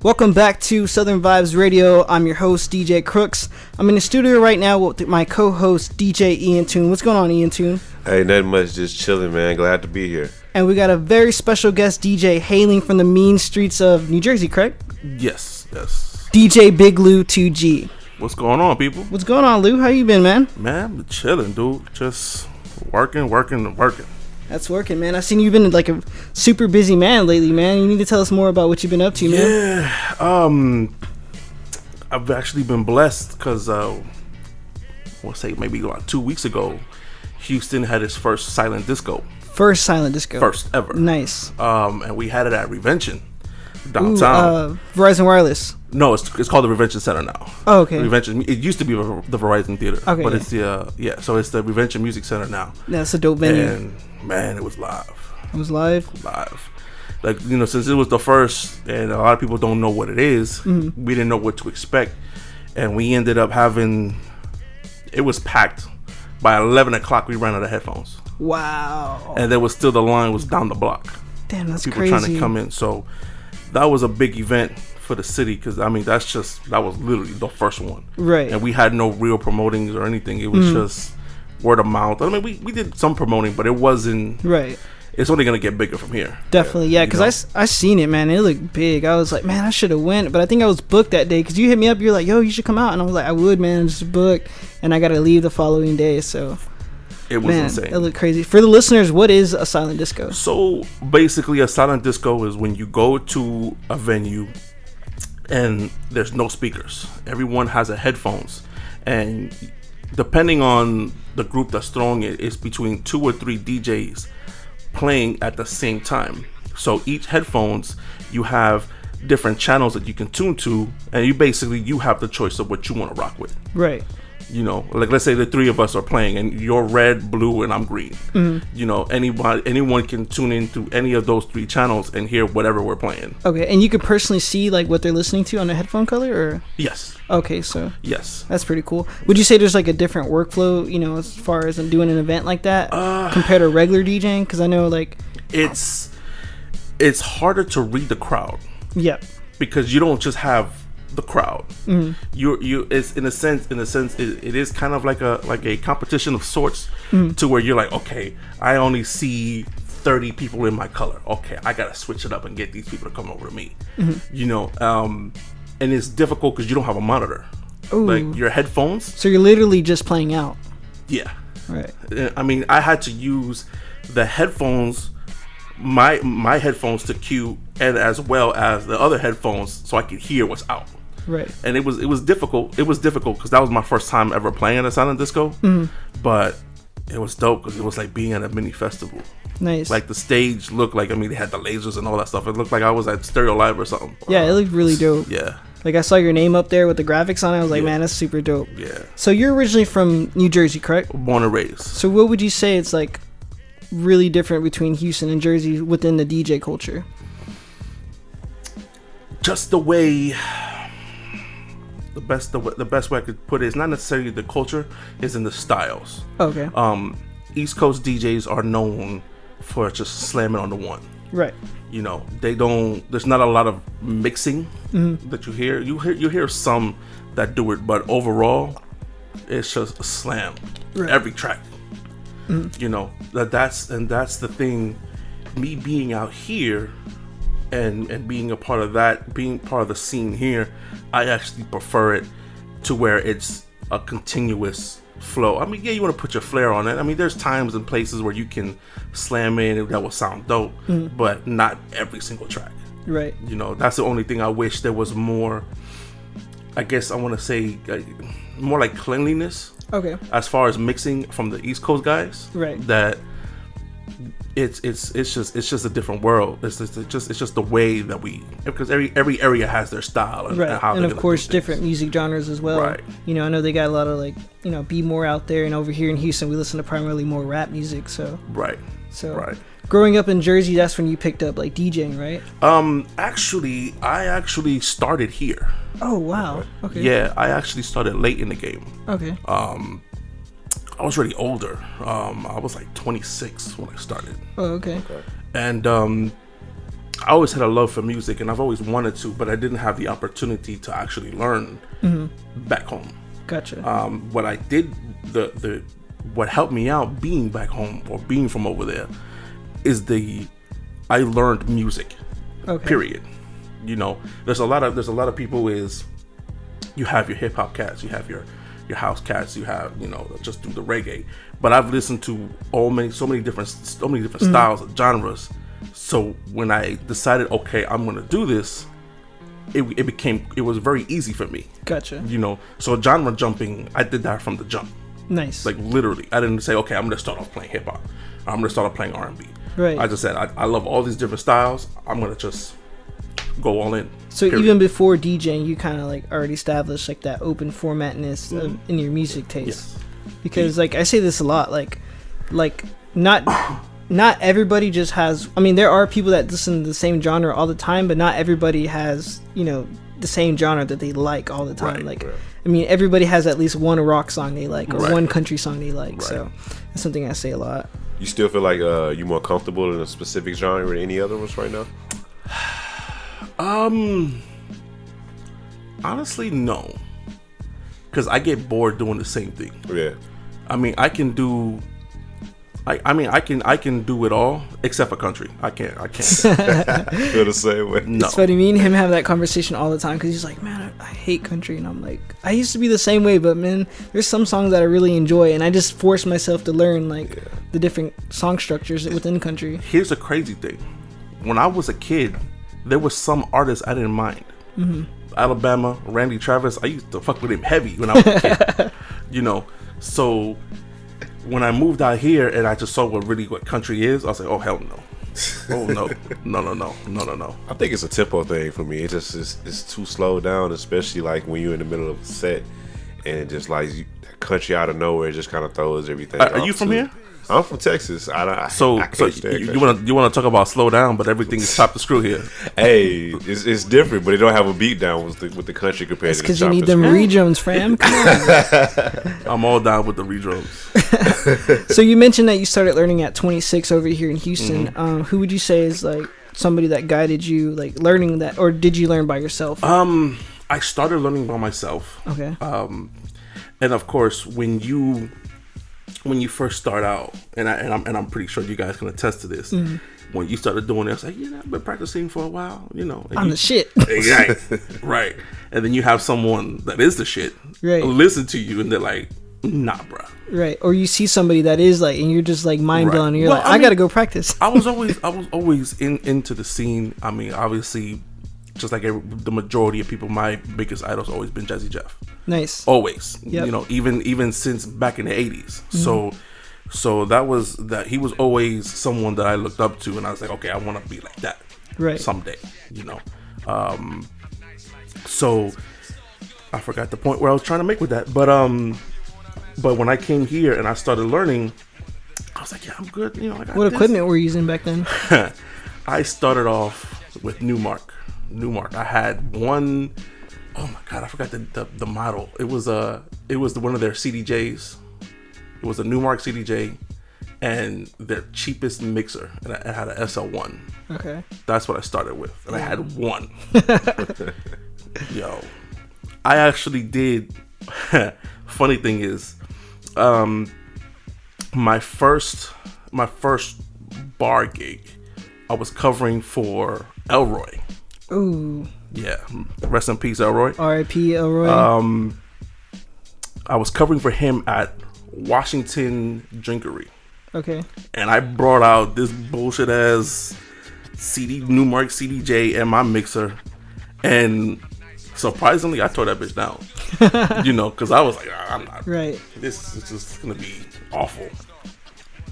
Welcome back to Southern Vibes Radio. I'm your host, DJ Krooks. I'm in the studio right now with my co-host, DJ Ian Toon. What's going on, Ian Toon? Hey, nothing much, just chilling, man. Glad to be here. And we got a very special guest, DJ, hailing from the mean streets of New Jersey, correct? Yes. DJ BIGLOU 2G. What's going on, people? What's going on, Lou? How you been, man? Man, I'm chilling, dude. Just working. That's working, man. I've seen you've been like a super busy man lately, man. You need to tell us more about what you've been up to, man. Yeah. I've actually been blessed because, we'll say maybe about 2 weeks ago, Houston had its first silent disco. First silent disco. First ever. Nice. And we had it at Revention downtown. Verizon Wireless. No, it's called the Revention Center now. Oh, okay. Revention. It used to be the Verizon Theater. Okay. But it's so it's the Revention Music Center now. That's a dope venue. And man, it was live. It was live? Live. Like, you know, since it was the first and a lot of people don't know what it is, we didn't know what to expect. And we ended up it was packed. By 11 o'clock, we ran out of headphones. Wow. And there was still, the line was down the block. Damn, that's people crazy. Trying to come in. So that was a big event for the city because, I mean, that was literally the first one. Right. And we had no real promoting or anything. It was just word of mouth. I mean, we did some promoting, but it wasn't. Right. It's only going to get bigger from here. Definitely, yeah, because I seen it, man. It looked big. I was like, man, I should have went, but I think I was booked that day because you hit me up. You're like, yo, you should come out. And I was like, I would, man. I'm just booked. And I got to leave the following day, so. It was insane. It looked crazy. For the listeners, what is a silent disco? So basically, a silent disco is when you go to a venue and there's no speakers. Everyone has a headphones, and depending on the group that's throwing it, it's between 2 or 3 DJs playing at the same time. So each headphones, you have different channels that you can tune to, and you have the choice of what you want to rock with. Right. You know, like let's say the 3 of us are playing and you're red, blue, and I'm green. You know, anyone can tune in through any of those 3 channels and hear whatever we're playing. Okay, and you can personally see like what they're listening to on the headphone color, or? Yes. Okay, so. Yes. That's pretty cool. Would you say there's like a different workflow, you know, as far as doing an event like that compared to regular DJing? Because I know like. It's harder to read the crowd. Yep. Because you don't just have the crowd. It's in a sense it is kind of like a competition of sorts, to where you're like, okay, I only see 30 people in my color. Okay, I gotta switch it up and get these people to come over to me. You know, and it's difficult because you don't have a monitor. Ooh. Like your headphones. So you're literally just playing out. Yeah. Right. I mean, I had to use the headphones, my headphones to cue, and as well as the other headphones, so I could hear what's out. Right. And it was difficult. It was difficult because that was my first time ever playing at a silent disco. But it was dope because it was like being at a mini festival. Nice. Like the stage looked like, I mean, they had the lasers and all that stuff. It looked like I was at Stereo Live or something. Yeah, it looked really dope. Yeah. Like I saw your name up there with the graphics on it. I was like, man, that's super dope. Yeah. So you're originally from New Jersey, correct? Born and raised. So what would you say it's like really different between Houston and Jersey within the DJ culture? Just the way. The best way I could put it is not necessarily the culture, is in the styles. Okay. East Coast DJs are known for just slamming on the one. Right. You know, there's not a lot of mixing that you hear. You hear some that do it, but overall it's just a slam. Right. Every track. You know, that's the thing. Me being out here and being a part of that, being part of the scene here, I actually prefer it to where it's a continuous flow. I mean, yeah, you want to put your flair on it. I mean, there's times and places where you can slam in and that will sound dope, but not every single track. Right. You know, that's the only thing I wish there was more. I guess I want to say more like cleanliness. Okay. As far as mixing from the East Coast guys. Right. That it's just a different world. It's just the way that because every area has their style and how and of course different music genres as well. Right. You know, I know they got a lot of like, you know, be more out there, and over here in Houston we listen to primarily more rap music. So right. Growing up in Jersey, that's when you picked up like DJing, right? Actually, I started here. Oh wow. Okay. Yeah, I actually started late in the game. Okay. I was really older. I was like 26 when I started. Oh, okay. And I always had a love for music, and I've always wanted to, but I didn't have the opportunity to actually learn back home. Gotcha. What I did, what helped me out being back home or being from over there, is I learned music. Okay. Period. You know, there's a lot of people is, you have your hip hop cats, you have your house cats, you have, you know, just do the reggae. But I've listened to so many different styles of genres. So when I decided, okay, I'm gonna do this, it was very easy for me. Gotcha. You know, so genre jumping, I did that from the jump. Nice. Like literally, I didn't say, okay, I'm gonna start off playing hip hop, I'm gonna start off playing R&B. Right. I just said, I love all these different styles. I'm gonna just go all in. So even before DJing, you kind of like already established like that open formatness in your music taste. Yes. Because like I say this a lot, like not everybody just has. I mean, there are people that listen to the same genre all the time, but not everybody has, you know, the same genre that they like all the time. Right. I mean, everybody has at least one rock song they like or Right. one country song they like. Right. So that's something I say a lot. You still feel like you're more comfortable in a specific genre than any other ones right now? Honestly, no. Because I get bored doing the same thing. Yeah. I mean, I can do it all except for country. I can't. Feel the same way. No. It's funny, me and him have that conversation all the time because he's like, man, I hate country. And I'm like, I used to be the same way, but man, there's some songs that I really enjoy. And I just force myself to learn like the different song structures within country. Here's the crazy thing. When I was a kid, there was some artists I didn't mind. Alabama, Randy Travis, I used to fuck with him heavy when I was a kid. You know, so when I moved out here and I just saw what country is, I was like, oh hell no. Oh no. I think it's a tempo thing for me. It just it's too slowed down, especially like when you're in the middle of a set and it just like that country out of nowhere just kind of throws everything. Are you from here? I'm from Texas. I So you want to talk about slow down, but everything is top to screw here. Hey, it's different, but it don't have a beat down with the country compared to the Because you need them redrums, fam. Come on. I'm all down with the redrums. So you mentioned that you started learning at 26 over here in Houston. Who would you say is like somebody that guided you, like learning that, or did you learn by yourself? I started learning by myself. Okay. And of course, when you first start out, and I'm pretty sure you guys can attest to this. When you started doing it, I was like, I've been practicing for a while, you know. I'm the shit. Exactly. Right. And then you have someone that is the shit listen to you, and they're like, nah, bro. Right. Or you see somebody that is like, and you're just like mind blown, and you're Well, like, I gotta go practice. I was always into the scene. I mean, obviously, just like the majority of people, my biggest idol's always been Jazzy Jeff. Nice. Always. Yep. You know, even since back in the 80s. So that he was always someone that I looked up to, and I was like, okay, I want to be like that someday, you know. So I forgot the point where I was trying to make with that, but when I came here and I started learning, I was like, yeah, I'm good, you know. I got What this. equipment were you using back then? I started off with Newmark. I had one. Oh my god, I forgot the model. It was one of their CDJs. It was a Newmark CDJ, and their cheapest mixer, and I had an SL1. Okay. That's what I started with, and I had one. Yo, I actually did. Funny thing is, my first bar gig, I was covering for Elroy. Ooh. Yeah, rest in peace, Elroy. R.I.P. Elroy. I was covering for him at Washington Drinkery. Okay. And I brought out this bullshit ass Newmark CDJ and my mixer, and surprisingly, I tore that bitch down. You know, because I was like, I'm not. Right. This is just gonna be awful.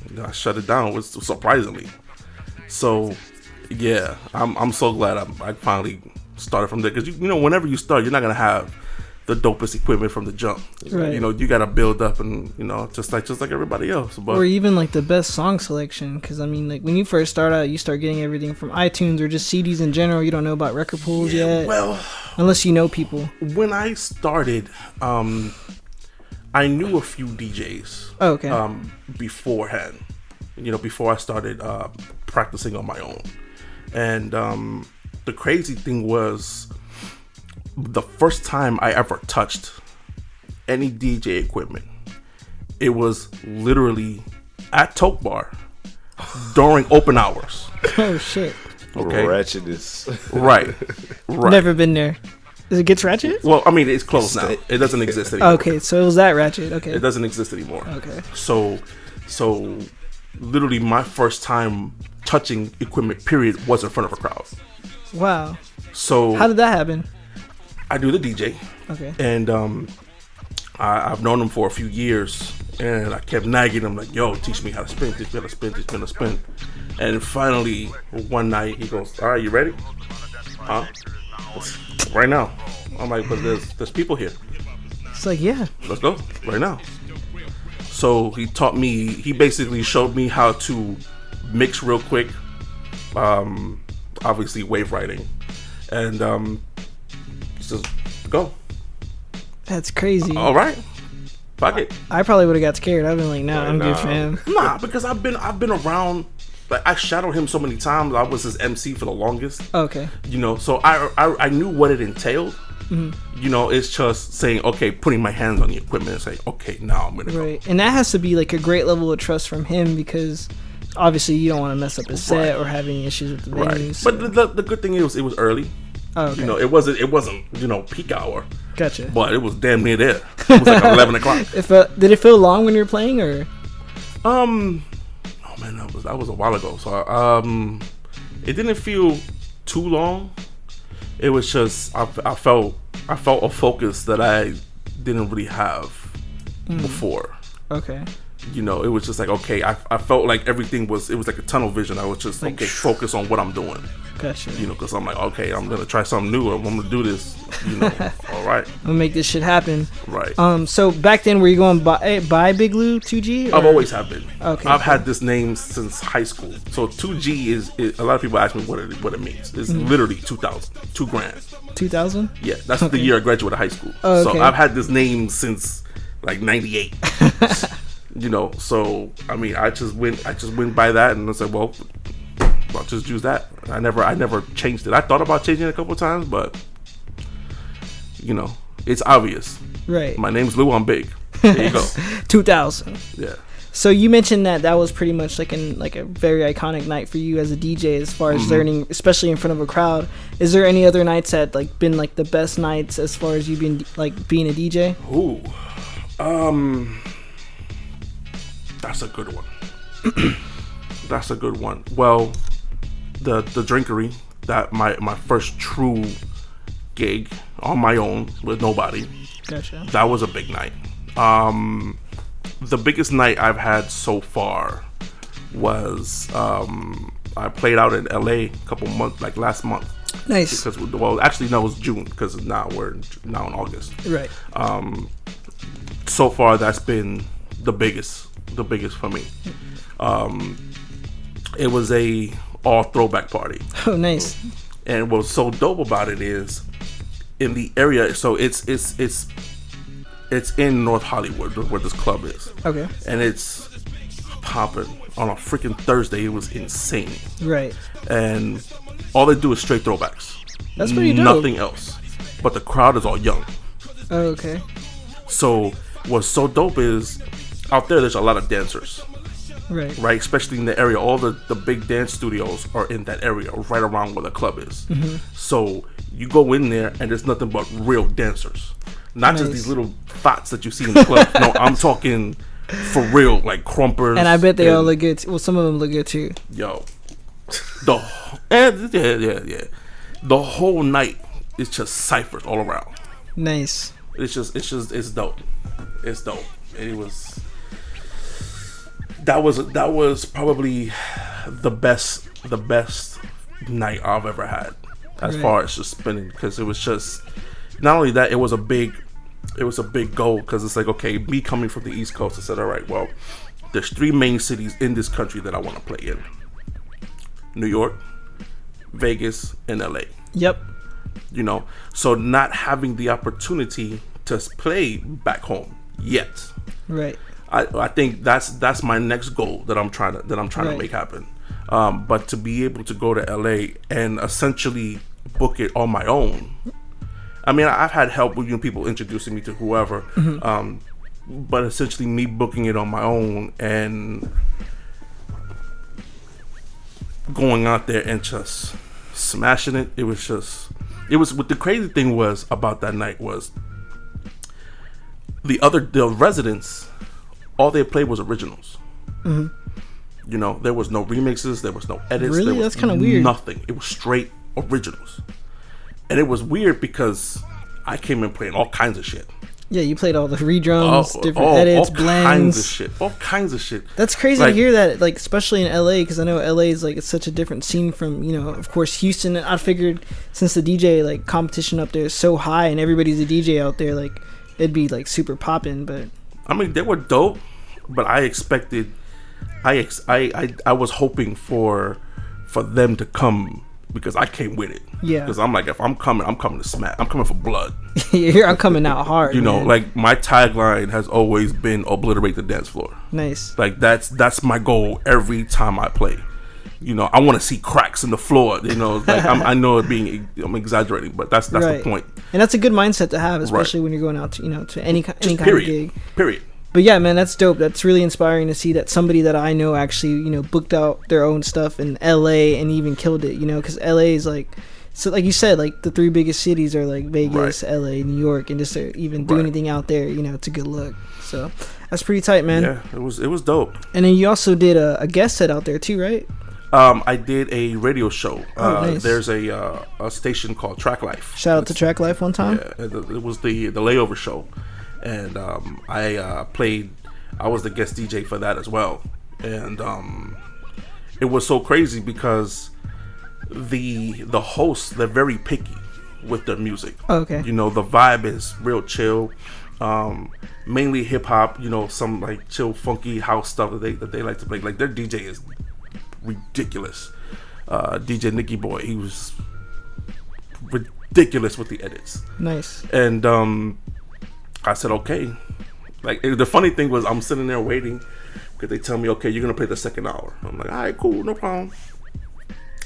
And I shut it down. Surprisingly. So, yeah, I'm so glad I finally started from there, because you know, whenever you start, you're not gonna have the dopest equipment from the jump. Right. You know, you gotta build up, and you know, just like everybody else. But, or even like the best song selection, because I mean, like when you first start out, you start getting everything from iTunes or just CDs in general. You don't know about record pools yet. Well, unless you know people. When I started, I knew a few DJs. Oh, okay. Beforehand, you know, before I started practicing on my own. And the crazy thing was, the first time I ever touched any DJ equipment, it was literally at Toke Bar during open hours. Oh shit! Okay, Ratchetness. right. Never been there. Does it get ratchet? Well, I mean, it's closed now. It doesn't exist anymore. Okay, so it was that ratchet. Okay, It doesn't exist anymore. Okay. So literally, my first time touching equipment, period, was in front of a crowd. Wow. So How did that happen? I do the DJ, Okay. and I've known him for a few years, and I kept nagging him like, "Yo, teach me how to spin, teach me how to spin, teach me how to spin." And finally, one night, he goes, "All right, you ready? Huh? Right now." I'm like, "But there's people here. It's like, yeah. Let's go right now." So he taught me. He basically showed me how to mix real quick. Obviously wave writing, and just go. That's crazy. All right, fuck it. I probably would have got scared. I've been like, nah, I'm good, fam. Nah, because I've been around. Like, I shadowed him so many times. I was his MC for the longest. Okay. You know, so I knew what it entailed. Mm-hmm. You know, it's just saying, okay, putting my hands on the equipment and saying, okay, now I'm gonna go. Right, and that has to be like a great level of trust from him, because obviously you don't want to mess up his set or have any issues with the venue. Right. So. But the good thing is it was early. Oh, okay. You know, it wasn't peak hour. Gotcha. But it was damn near there. It was like 11 o'clock. Did it feel long when you were playing, or? Oh man, that was a while ago. So it didn't feel too long. It was just I felt a focus that I didn't really have before. Okay. You know, it was just like, okay, I felt like everything was like a tunnel vision. I was just Like, okay, focus on what I'm doing. Gotcha. You know, because I'm like, okay, I'm gonna try something new. I'm gonna do this. You know, all right, I'm gonna make this shit happen. right. So back then, were you going by BIGLOU 2G? I've always have been. Okay, I've cool. had this name since high school. So 2G is a lot of people ask me what it means. It's literally 2,000, $2,000. 2000. Yeah, that's the year I graduated high school. Oh, okay. So I've had this name since like '98. You know, so I mean, I just went by that, and I said, well, I'll just use that. I never changed it. I thought about changing it a couple of times, but you know, it's obvious. Right. My name's Lou. I'm big. There you go. 2000. Yeah. So you mentioned that was pretty much like a very iconic night for you as a DJ, as far as learning, especially in front of a crowd. Is there any other nights that like been like the best nights as far as you being like being a DJ? Ooh. That's a good one. That's a good one. Well, the drinkery, that my first true gig on my own with nobody. Gotcha. That was a big night. The biggest night I've had so far was I played out in LA a couple months, like last month. Nice. Because well, actually no, it was June, because now we're now in August. Right. So far that's been the biggest for me. It was a all throwback party. Oh, nice. And what's so dope about it is in the area. So it's in North Hollywood where this club is. Okay. And it's popping on a freaking Thursday. It was insane. Right. And all they do is straight throwbacks. That's pretty dope. Nothing else. But the crowd is all young. Oh, okay. So what's so dope is out there's a lot of dancers. Right. Right, especially in the area. All the big dance studios are in that area, right around where the club is. Mm-hmm. So you go in there and there's nothing but real dancers. Not Nice. just these little thoughts that you see in the club. No, I'm talking for real, like crumpers. And I bet they all look good. Well, some of them look good too. Yo, yeah. The whole night is just ciphers all around. Nice. It's dope. It's dope. It was. That was probably the best night I've ever had, as Right. far as just spinning, because it was just not only that, it was a big goal, because it's like, okay, me coming from the East Coast, I said, all right, well, there's 3 main cities in this country that I want to play in: New York, Vegas, and LA. Yep. You know, so not having the opportunity to play back home yet. Right. I think that's my next goal that I'm trying to Right. make happen. But to be able to go to LA and essentially book it on my own. I mean, I've had help with people introducing me to whoever, but essentially me booking it on my own and going out there and just smashing it. It was what the crazy thing was about that night was the residents, all they played was originals. There was no remixes, there was no edits. Really? That's kind of weird. Nothing. It was straight originals. And it was weird because I came in playing all kinds of shit. Yeah, you played all the redrums, different edits, blends. All kinds of shit. That's crazy to hear that, like, especially in LA, because I know LA is like, it's such a different scene from, of course, Houston. And I figured since the DJ like competition up there is so high and everybody's a DJ out there, like it'd be like super popping. But I mean, they were dope, but I expected, I was hoping for them to come. Because I came with it. Yeah. Because I'm like, if I'm coming to smack. I'm coming for blood. Here I'm coming out hard. Like my tagline has always been obliterate the dance floor. Nice. Like that's my goal every time I play. I want to see cracks in the floor. Like I know I'm exaggerating, but that's the point. And that's a good mindset to have, especially when you're going out to any kind of gig. Period. But yeah, man, that's dope. That's really inspiring to see that somebody that I know actually, booked out their own stuff in LA and even killed it, because LA is like, so like you said, like the three biggest cities are like Vegas, LA, New York, and just to even do anything out there, it's a good look. So that's pretty tight, man. Yeah, it was dope. And then you also did a guest set out there too, right? I did a radio show. Nice. There's a station called Track Life. Shout out to Track Life one time. Yeah, it was the layover show. And I was the guest DJ for that as well. And it was so crazy because the hosts, they're very picky with their music. Okay. The vibe is real chill. Mainly hip hop, some like chill funky house stuff that they like to play. Like their DJ is ridiculous. DJ Nicky Boy, he was ridiculous with the edits. Nice. And I said, okay. Like, the funny thing was, I'm sitting there waiting because they tell me, okay, you're going to play the second hour. I'm like, all right, cool, no problem.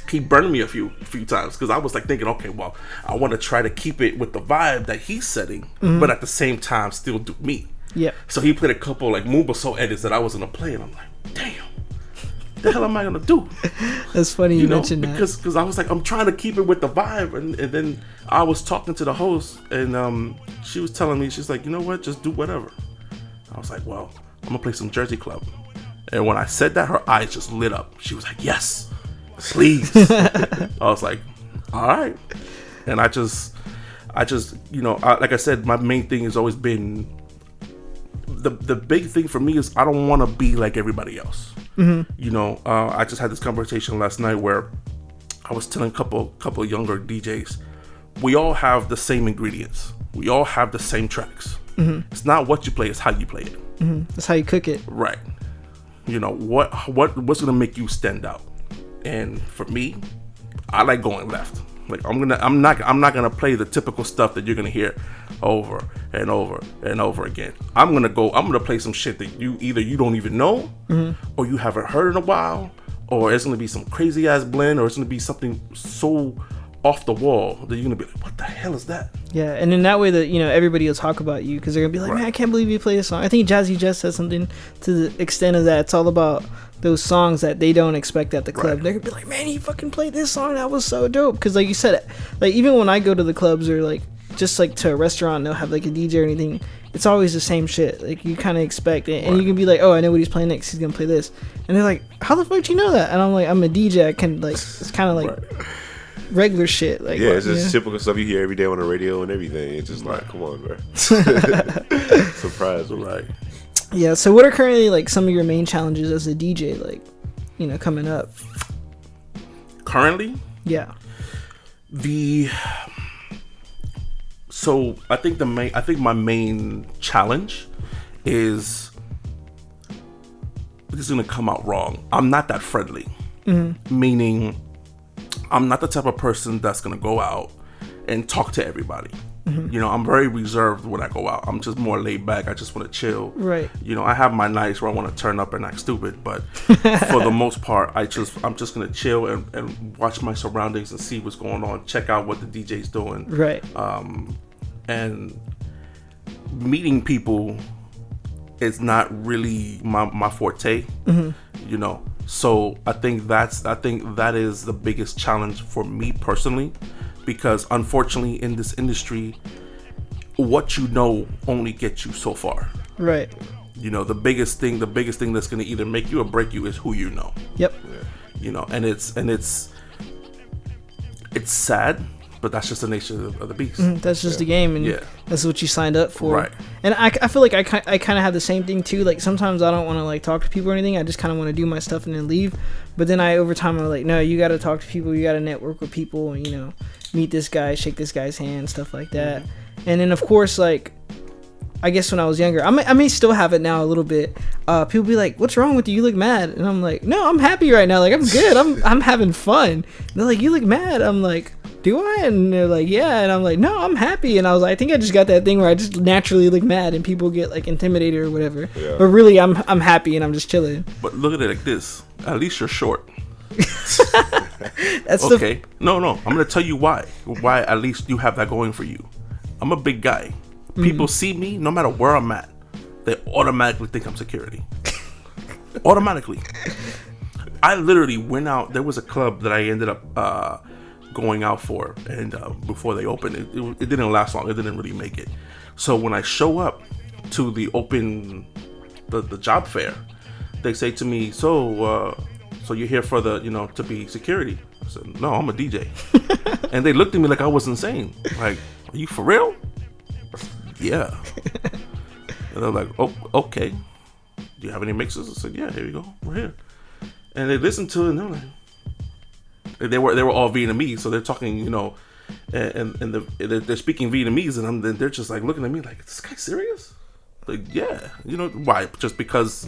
He burned me a few times because I was like thinking, okay, well, I want to try to keep it with the vibe that he's setting, but at the same time still do me. Yeah. So he played a couple like Mubaso edits that I was going to play, and I'm like, damn. The hell am I gonna do? That's funny you mentioned that because I was like, I'm trying to keep it with the vibe, and then I was talking to the host, and she was telling me, she's like, you know what, just do whatever. I was like, well, I'm gonna play some Jersey Club. And when I said that, her eyes just lit up. She was like, yes, please. I was like, all right. And I just like I said, my main thing has always been the big thing for me is I don't want to be like everybody else. I just had this conversation last night where I was telling a couple of younger DJs, we all have the same ingredients. We all have the same tracks. It's not what you play, it's how you play it. That's how you cook it. Right. What's gonna make you stand out? And for me, I like going left. Like I'm not gonna play the typical stuff that you're gonna hear over and over and over again. I'm gonna play some shit that you don't even know, or you haven't heard in a while, or it's gonna be some crazy ass blend, or it's gonna be something so off the wall that you're gonna be like, what the hell is that? Yeah, and in that way that everybody will talk about you because they're gonna be like, man, I can't believe you play this song. I think Jazzy Jess said something to the extent of that. It's all about those songs that they don't expect at the club. They're gonna be like, man, he fucking played this song, that was so dope. Because like you said, like even when I go to the clubs or like just like to a restaurant, they'll have like a DJ or anything, it's always the same shit. Like you kind of expect it, and you can be like, oh, I know what he's playing next, he's gonna play this, and they're like, how the fuck do you know that? And I'm like, I'm a DJ, I can like, it's kind of like regular shit. Like, it's just typical stuff you hear every day on the radio and everything. It's just like, come on, bro. Surprise, right? Yeah, so what are currently like some of your main challenges as a DJ, like, coming up? Currently? Yeah. So I think my main challenge is, this is gonna come out wrong, I'm not that friendly. Meaning I'm not the type of person that's gonna go out and talk to everybody. You know, I'm very reserved when I go out. I'm just more laid back. I just want to chill. Right. You know, I have my nights where I want to turn up and act stupid, but for the most part, I'm just gonna chill and watch my surroundings and see what's going on. Check out what the DJ's doing. Right. And meeting people is not really my forte. You know, so I think that is the biggest challenge for me personally. Because unfortunately in this industry, what you know only gets you so far. Right. You know, the biggest thing that's going to either make you or break you is who you know. Yep. You know, and it's sad, but that's just the nature of the beast. That's just the game, and that's what you signed up for. Right. And I feel like I kind of have the same thing too. Like sometimes I don't want to like talk to people or anything. I just kind of want to do my stuff and then leave. But then over time I'm like, no, you got to talk to people. You got to network with people, and you know, meet this guy, shake this guy's hand, stuff like that. And then of course, like, I guess when I was younger, I may still have it now a little bit. People be like, "What's wrong with you? You look mad." And I'm like, "No, I'm happy right now. Like I'm good. I'm having fun." And they're like, "You look mad." I'm like, "Do I?" And they're like, "Yeah." And I'm like, "No, I'm happy." And I was like, I think I just got that thing where I just naturally look mad and people get like intimidated or whatever. Yeah. But really, I'm happy and I'm just chilling. But look at it like this: at least you're short. That's okay. No, I'm gonna tell you why. Why at least you have that going for you. I'm a big guy. People see me, no matter where I'm at, they automatically think I'm security. Automatically. I literally went out. There was a club that I ended up going out for, and before they opened, it didn't last long. It didn't really make it. So when I show up to the the job fair, they say to me, "So you're here for the, to be security?" I said, "No, I'm a DJ." And they looked at me like I was insane. Like, "Are you for real?" Yeah. And they're like, "Oh, okay. Do you have any mixes?" I said, "Yeah, here you go. We're here." And they listened to it, and they're like, they were all Vietnamese, so they're talking, and they're speaking Vietnamese, and they're just like looking at me like, "This guy serious?" Like, yeah. Why? Just because,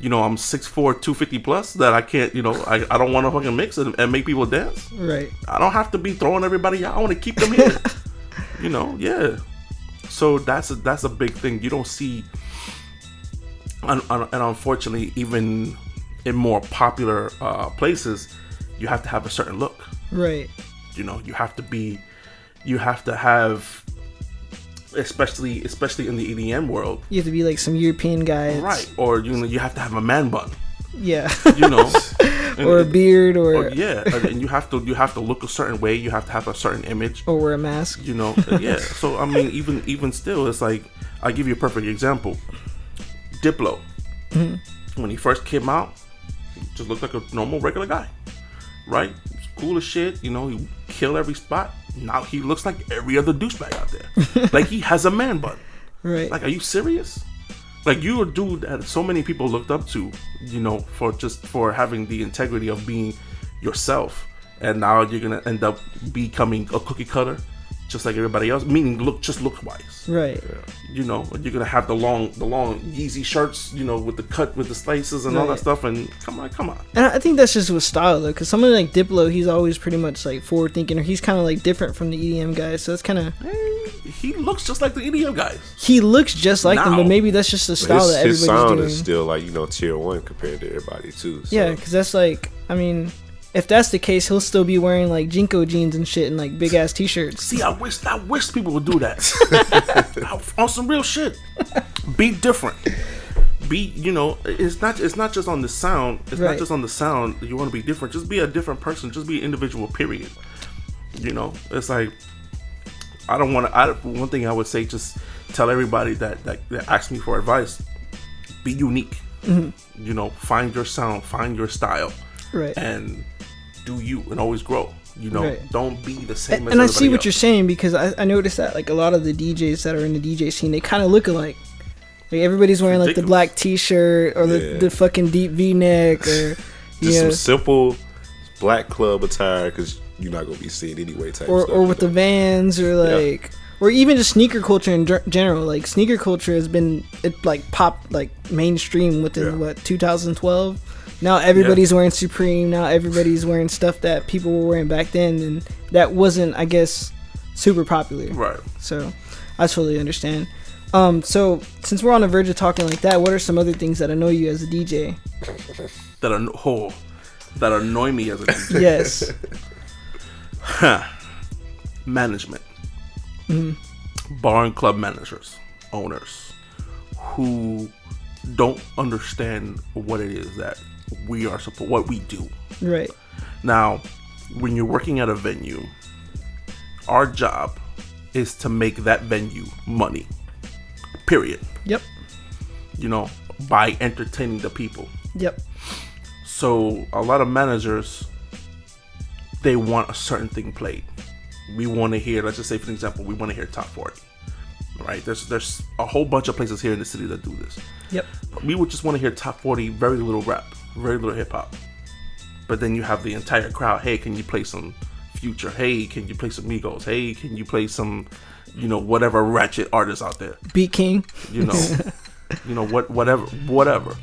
I'm 6'4", 250 plus, that I can't, I don't want to fucking mix and make people dance. Right. I don't have to be throwing everybody out. I want to keep them here. Yeah. So that's a big thing. You don't see, and unfortunately, even in more popular places, you have to have a certain look. Right. You have to have, especially in the EDM world, you have to be like some European guy, right? Or you have to have a man bun. Yeah. Or a beard, or yeah, and you have to look a certain way. You have to have a certain image, or wear a mask. Yeah. So I mean, even still, it's like, I'll give you a perfect example. Diplo, when he first came out, he just looked like a normal regular guy, right? Cool as shit, he killed every spot. Now he looks like every other douchebag out there. Like, he has a man bun. Right. Like, are you serious? Like, you're a dude that so many people looked up to, for having the integrity of being yourself, and now you're gonna end up becoming a cookie cutter, just like everybody else. Meaning, look wise. Right. You're gonna have the long Yeezy shirts, with the cut, with the slices and all that stuff. And come on. And I think that's just with style, though, because someone like Diplo, he's always pretty much like forward thinking, or he's kind of like different from the EDM guys. So it's kind of. He looks just like the EDM guys. He looks just like them, but maybe that's just the style that everybody's doing. His sound is still like, tier 1 compared to everybody too. So. Yeah, because that's like, I mean, if that's the case, he'll still be wearing like Jinko jeans and shit and like big ass t-shirts. See, I wish people would do that. On some real shit. Be different. Be, it's not just on the sound. It's not just on the sound. You want to be different. Just be a different person. Just be an individual. Period. It's like, I don't want to. One thing I would say, just tell everybody that asks me for advice: be unique. Mm-hmm. Find your sound, find your style, right, and do you, and always grow. Don't be the same. And I see what you're saying, because I noticed that like a lot of the DJs that are in the DJ scene, they kind of look alike. Like, everybody's wearing like the black T-shirt or the fucking deep V-neck, or just some simple black club attire, because you're not gonna be seen anyway. Or with the Vans, or like, or even just sneaker culture in general. Like, sneaker culture has been popped like mainstream within 2012. Now everybody's wearing Supreme. Now everybody's wearing stuff that people were wearing back then, and that wasn't, I guess, super popular. Right. So I totally understand. So since we're on the verge of talking like that, what are some other things that annoy you as a DJ? That annoy me as a DJ. Yes. Management. Bar and club managers, owners, who don't understand what it is that we are supposed, what we do. Right. Now, when you're working at a venue, our job is to make that venue money. Period. Yep. You know, by entertaining the people. Yep. So a lot of managers, they want a certain thing played. We want to hear, let's just say for example, we want to hear top 40. Right? There's a whole bunch of places here in the city that do this. Yep. We would just want to hear top 40, very little rap, very little hip hop. But then you have the entire crowd, hey, can you play some Future? Hey, can you play some Migos? Hey, can you play some, you know, whatever ratchet artists out there? Beat King. You know, whatever.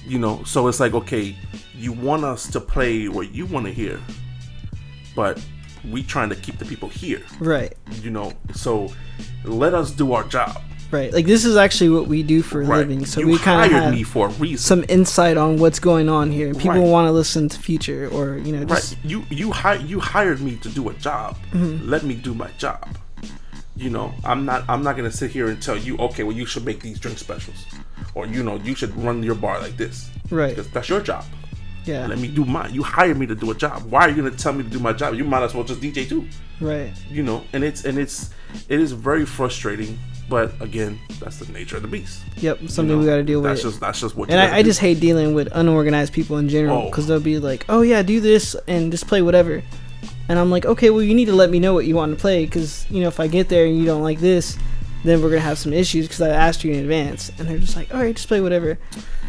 You know, so it's like, okay, you want us to play what you want to hear, but we trying to keep the people here. Right. You know, so let us do our job. Right. Like, this is actually what we do for a living. So we kind of have me for a reason. Some insight on what's going on here. And people Right. want to listen to Future or, you know, just... Right. You hired me to do a job. Let me do my job. You know, I'm not gonna sit here and tell you, okay, well, you should make these drink specials, or, you know, you should run your bar like this. Right. Because that's your job. Yeah. Let me do mine. You hired me to do a job. Why are you gonna tell me to do my job? You might as well just DJ too. Right. You know, and it is very frustrating. But again, that's the nature of the beast. Yep, something we got to deal with. That's just what. And I just hate dealing with unorganized people in general, because they'll be like, "Oh yeah, do this and just play whatever," and I'm like, "Okay, well, you need to let me know what you want to play, because, you know, if I get there and you don't like this, then we're gonna have some issues because I asked you in advance." And they're just like, "All right, just play whatever."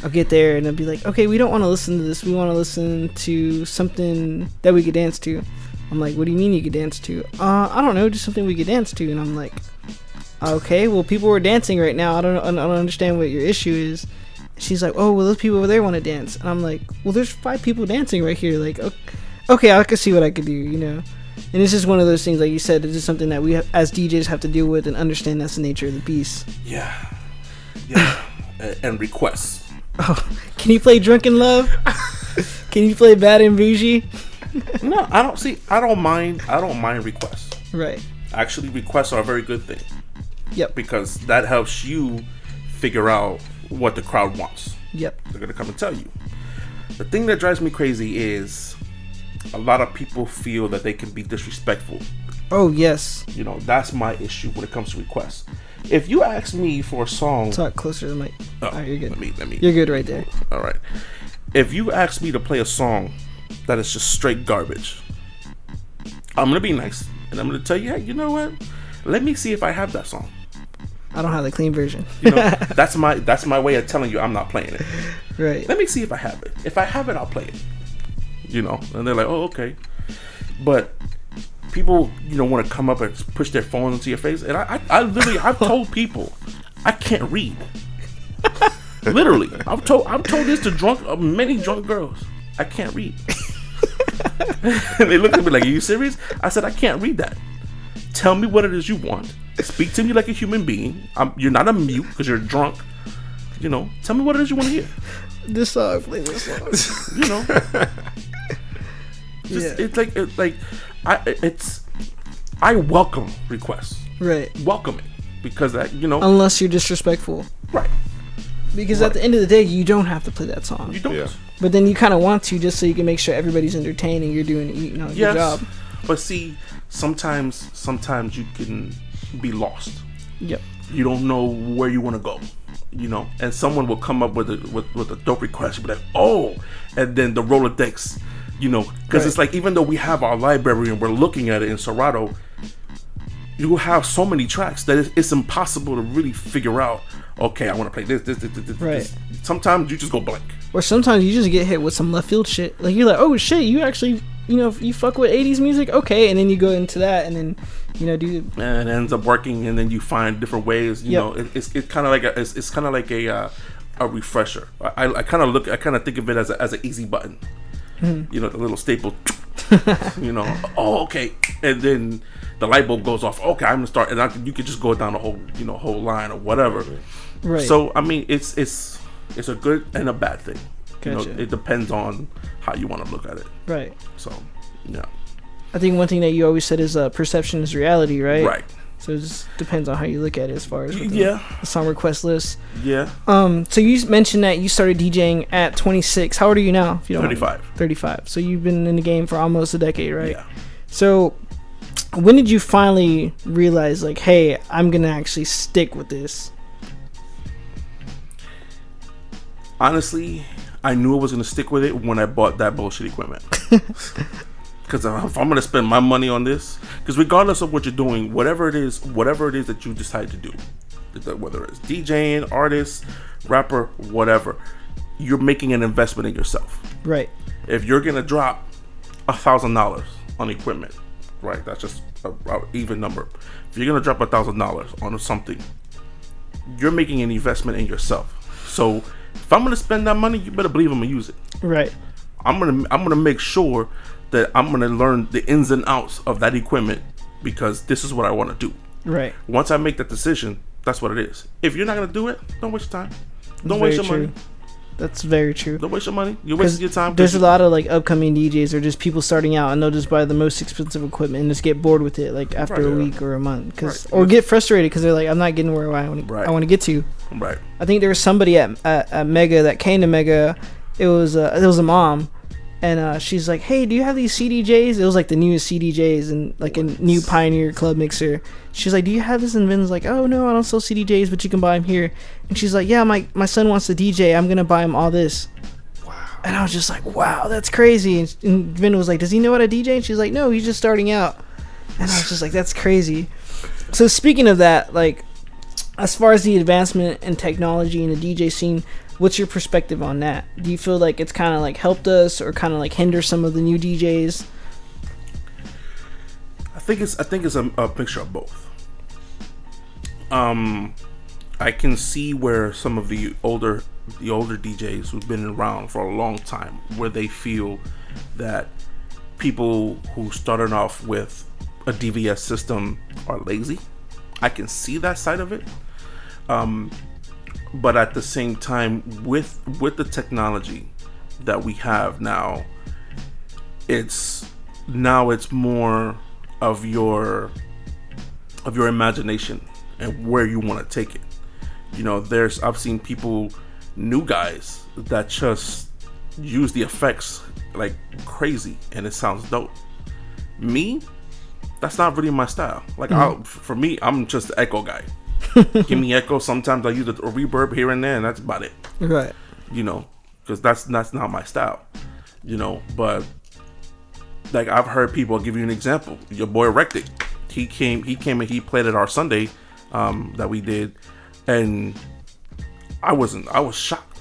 I'll get there and they'll be like, "Okay, we don't want to listen to this. We want to listen to something that we could dance to." I'm like, "What do you mean you could dance to?" I don't know, just something we could dance to." And I'm like, "Okay, well, people are dancing right now. I don't understand what your issue is." She's like, "Oh, well, those people over there want to dance." And I'm like, "Well, there's 5 people dancing right here. Like, okay, I can see what I could do, you know." And it's just one of those things, like you said, it's just something that we as DJs have to deal with and understand. That's the nature of the beast. Yeah. And requests. Oh, can you play Drunken Love? Can you play Bad and Bougie? No, I don't mind requests. Right. Actually, requests are a very good thing. Yep. Because that helps you figure out what the crowd wants. Yep. They're going to come and tell you. The thing that drives me crazy is a lot of people feel that they can be disrespectful. Oh, yes. You know, that's my issue when it comes to requests. If you ask me for a song... Talk closer to the mic. Oh, right, you're good. Let me. You're good right there. All right. If you ask me to play a song that is just straight garbage, I'm going to be nice. And I'm going to tell you, hey, you know what? Let me see if I have that song. I don't have the clean version. You know, that's my way of telling you I'm not playing it. Right. Let me see if I have it. If I have it, I'll play it. You know, and they're like, oh, okay. But people, you know, want to come up and push their phones into your face. And I literally, I've told people I can't read. Literally, I've told this to many drunk girls. I can't read. And they look at me like, are you serious? I said, I can't read that. Tell me what it is you want. Speak to me like a human being. You're not a mute because you're drunk. You know, tell me what it is you want to hear. This song, play this song. You know, I welcome requests. Right. Welcome it because that, you know. Unless you're disrespectful. Right. Because at the end of the day, you don't have to play that song. You don't. Yeah. But then you kind of want to, just so you can make sure everybody's entertained and you're doing, you know, your job. But see, sometimes you can be lost. Yep. You don't know where you want to go. You know, and someone will come up with a dope request. You'll be like, oh, and then the Rolodex, you know, because it's like, even though we have our library and we're looking at it in Serato, you have so many tracks that it's impossible to really figure out, okay, I want to play this. Right. Sometimes you just go blank. Or sometimes you just get hit with some left field shit. Like, you're like, oh shit, you actually, you know, you fuck with 80s music? Okay. And then you go into that and then, you know, do. And it ends up working, and then you find different ways. You know, it's kind of like a refresher. I kind of think of it as an easy button. You know, the little staple. You know, oh, okay. And then the light bulb goes off. Okay, I'm gonna start, and you could just go down the whole line or whatever. Right. So I mean, it's a good and a bad thing. Gotcha. You know, it depends on how you want to look at it. Right. So, yeah. I think one thing that you always said is perception is reality, right? Right. So it just depends on how you look at it as far as with the song request list. Yeah. So you mentioned that you started DJing at 26. How old are you now? If you don't 35. mind? 35. So you've been in the game for almost a decade, right? Yeah. So when did you finally realize, like, hey, I'm going to actually stick with this? Honestly, I knew I was going to stick with it when I bought that bullshit equipment. Because if I'm going to spend my money on this, because regardless of what you're doing, whatever it is that you decide to do, whether it's DJing, artist, rapper, whatever, you're making an investment in yourself. Right. If you're going to drop $1,000 on equipment, right, that's just an even number. If you're going to drop $1,000 on something, you're making an investment in yourself. So if I'm going to spend that money, you better believe I'm going to use it. Right. I'm gonna make sure that I'm gonna learn the ins and outs of that equipment, because this is what I want to do. Right. Once I make that decision, that's what it is. If you're not gonna do it, don't waste your time. Don't waste your money. That's very true. Don't waste your money. You're wasting your time. There's a lot of like upcoming DJs or just people starting out, and they'll just buy the most expensive equipment and just get bored with it like after a week or a month, or get frustrated because they're like, I'm not getting where I want to get to. Right. I think there was somebody at Mega that came to Mega. It was a mom, and she's like, hey, do you have these CDJs? It was like the newest CDJs and like a new Pioneer Club mixer. She's like, do you have this? And Vin's like, oh no, I don't sell CDJs, but you can buy them here. And she's like, yeah, my son wants to DJ. I'm gonna buy him all this. Wow. And I was just like, wow, that's crazy. And Vin was like, does he know how to DJ? And she's like, no, he's just starting out. And I was just like, that's crazy. So speaking of that, like, as far as the advancement in technology in the DJ scene, what's your perspective on that? Do you feel like it's kind of like helped us or kind of like hinder some of the new DJs? I think it's a mixture of both. I can see where some of the older DJs who've been around for a long time, where they feel that people who started off with a DVS system are lazy. I can see that side of it. But at the same time, with the technology that we have now, it's more of your imagination and where you want to take it. You know, I've seen people, new guys, that just use the effects like crazy and it sounds dope. Me, that's not really my style. Like, for me, I'm just the echo guy. Give me echo. Sometimes I use a reverb here and there, and that's about it. Right. You know, because that's not my style. You know, but like, I've heard people. I'll give you an example. Your boy Rectic. He came and he played at our Sunday that we did, and I was shocked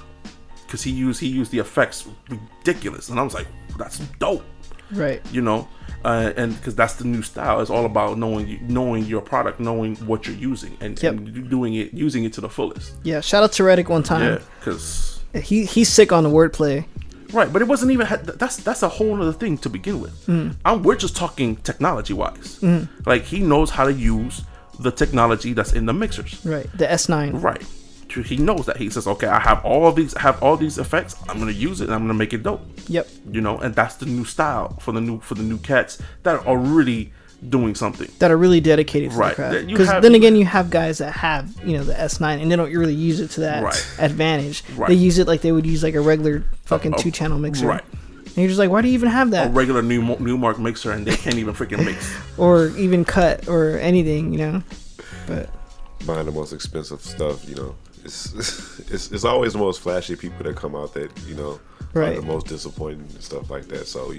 because he used the effects ridiculous, and I was like, that's dope. Right. You know. And because that's the new style. It's all about knowing your product, knowing what you're using, and using it to the fullest. Yeah, shout out to Reddick one time. Yeah, because he's sick on the wordplay. Right, but it wasn't even that's a whole other thing to begin with. We're just talking technology wise. Like, he knows how to use the technology that's in the mixers. Right, the S9. Right. He knows that. He says, okay, I have all these effects. I'm gonna use it and I'm gonna make it dope. Yep. You know, and that's the new style for the new cats that are really doing something. That are really dedicated to the craft. Because then again, you have guys that have, you know, the S9 and they don't really use it to that advantage. Right. They use it like they would use like a regular fucking 2-channel mixer. Right. And you're just like, why do you even have that? A regular Newmark mixer, and they can't even freaking mix. Or even cut or anything, you know. But buying the most expensive stuff, you know. It's always the most flashy people that come out that, you know, are the most disappointing and stuff like that. So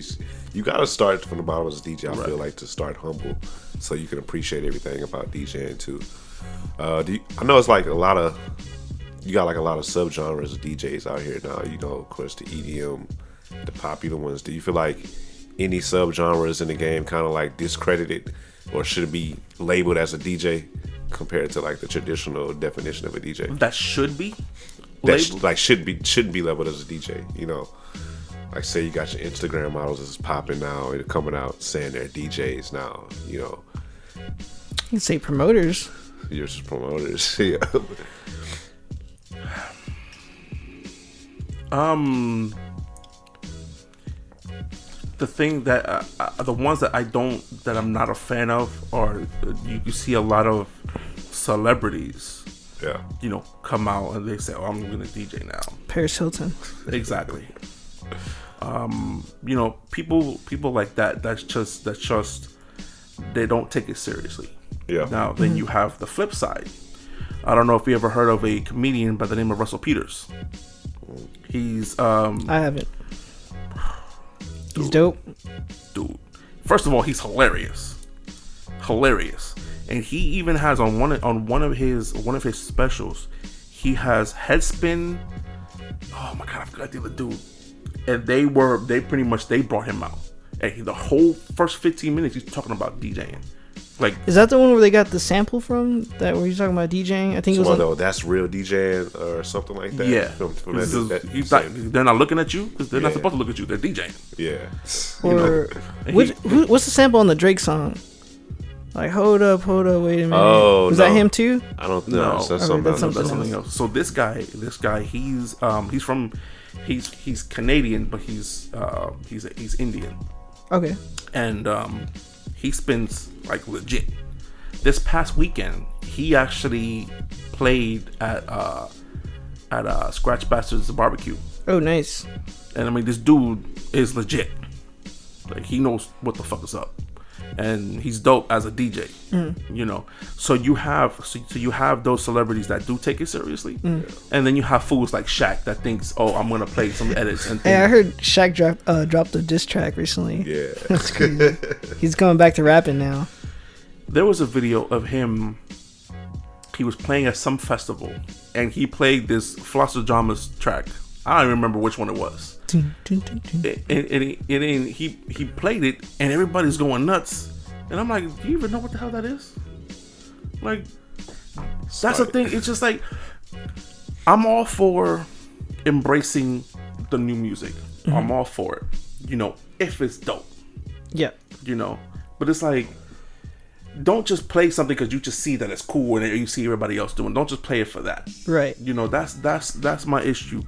you got to start from the bottom as a DJ. I feel like, to start humble, so you can appreciate everything about DJing too. I know it's like you got like a lot of subgenres of DJs out here now. You know, of course, the EDM, the popular ones. Do you feel like any subgenres in the game kind of like discredited, or should it be labeled as a DJ? Compared to like the traditional definition of a DJ, that should be that shouldn't be labeled as a DJ. You know, like say you got your Instagram models that's popping now and coming out saying they're DJs now, you know. You can say promoters. You're just promoters, yeah. The thing that the ones that I'm not a fan of are you see a lot of celebrities, yeah, you know, come out and they say, "Oh, I'm gonna DJ now." Paris Hilton. Exactly. You know, people like that. That's just they don't take it seriously. Yeah. Now then you have the flip side. I don't know if you ever heard of a comedian by the name of Russell Peters. He's I haven't. He's dope. Dude. First of all, he's hilarious. And he even has on one of his specials, he has Headspin. Oh my god, I forgot the other dude. And they brought him out. And the whole first 15 minutes he's talking about DJing. Like, is that the one where they got the sample from? That where you're talking about DJing? I think it was like, that's real DJing or something like that. Yeah, they're not looking at you because they're not supposed to look at you. They're DJing. Yeah. Or what's the sample on the Drake song? Like hold up, wait a minute. Oh, was that him too? I don't know. No, that's something else. So this guy, he's Canadian, but he's Indian. Okay. And he spins like legit. This past weekend, he actually played at Scratch Bastards Barbecue. Oh, nice. And I mean, this dude is legit. Like, he knows what the fuck is up, and he's dope as a DJ. You know, so you have those celebrities that do take it seriously, and then you have fools like Shaq that thinks, oh, I'm gonna play some edits. And hey, I heard Shaq dropped a diss track recently. Yeah, that's crazy. He's coming back to rapping now. There was a video of him. He was playing at some festival, and he played this Flosser Dramas track. I don't even remember which one it was. And he played it, and everybody's going nuts. And I'm like, do you even know what the hell that is? Like, that's the thing. It's just like, I'm all for embracing the new music. I'm all for it. You know, if it's dope. Yeah. You know, but it's like, don't just play something because you just see that it's cool and you see everybody else doing. Don't just play it for that. Right. You know, that's my issue.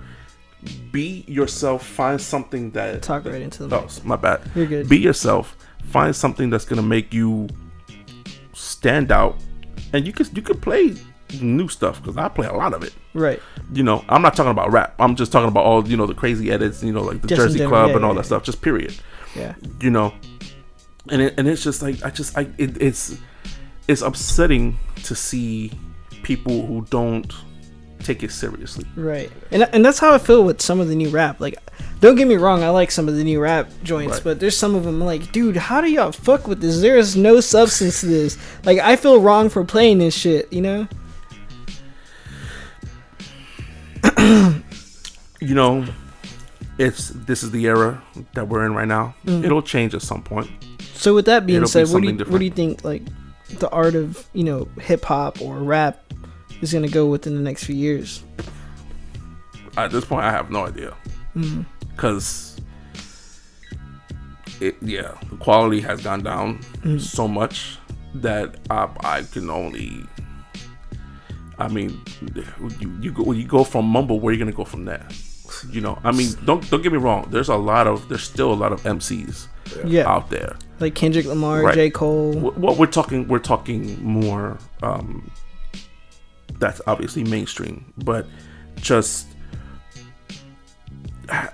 Be yourself. Find something that. Talk right into the mic. Oh, my bad. You're good. Be yourself. Find something that's gonna make you stand out, and you could play new stuff because I play a lot of it. Right. You know, I'm not talking about rap. I'm just talking about all the crazy edits. You know, like the Jersey Club and all that stuff. Just period. Yeah. You know, and it's just like it's upsetting to see people who don't take it seriously. Right. And that's how I feel with some of the new rap. Like, don't get me wrong, I like some of the new rap joints, right. But there's some of them like, dude, how do y'all fuck with this? There is no substance to this. Like, I feel wrong for playing this shit, you know? You know, this is the era that we're in right now. It'll change at some point. So with that being said, what do you think, like, the art of, you know, hip hop or rap is going to go within the next few years? At this point, I have no idea. Because the quality has gone down so much that I can only. I mean, you go from mumble, where are you gonna go from there? You know, I mean, don't get me wrong. There's still a lot of MCs out there, like Kendrick Lamar, right. J. Cole. What we're talking more. That's obviously mainstream, but just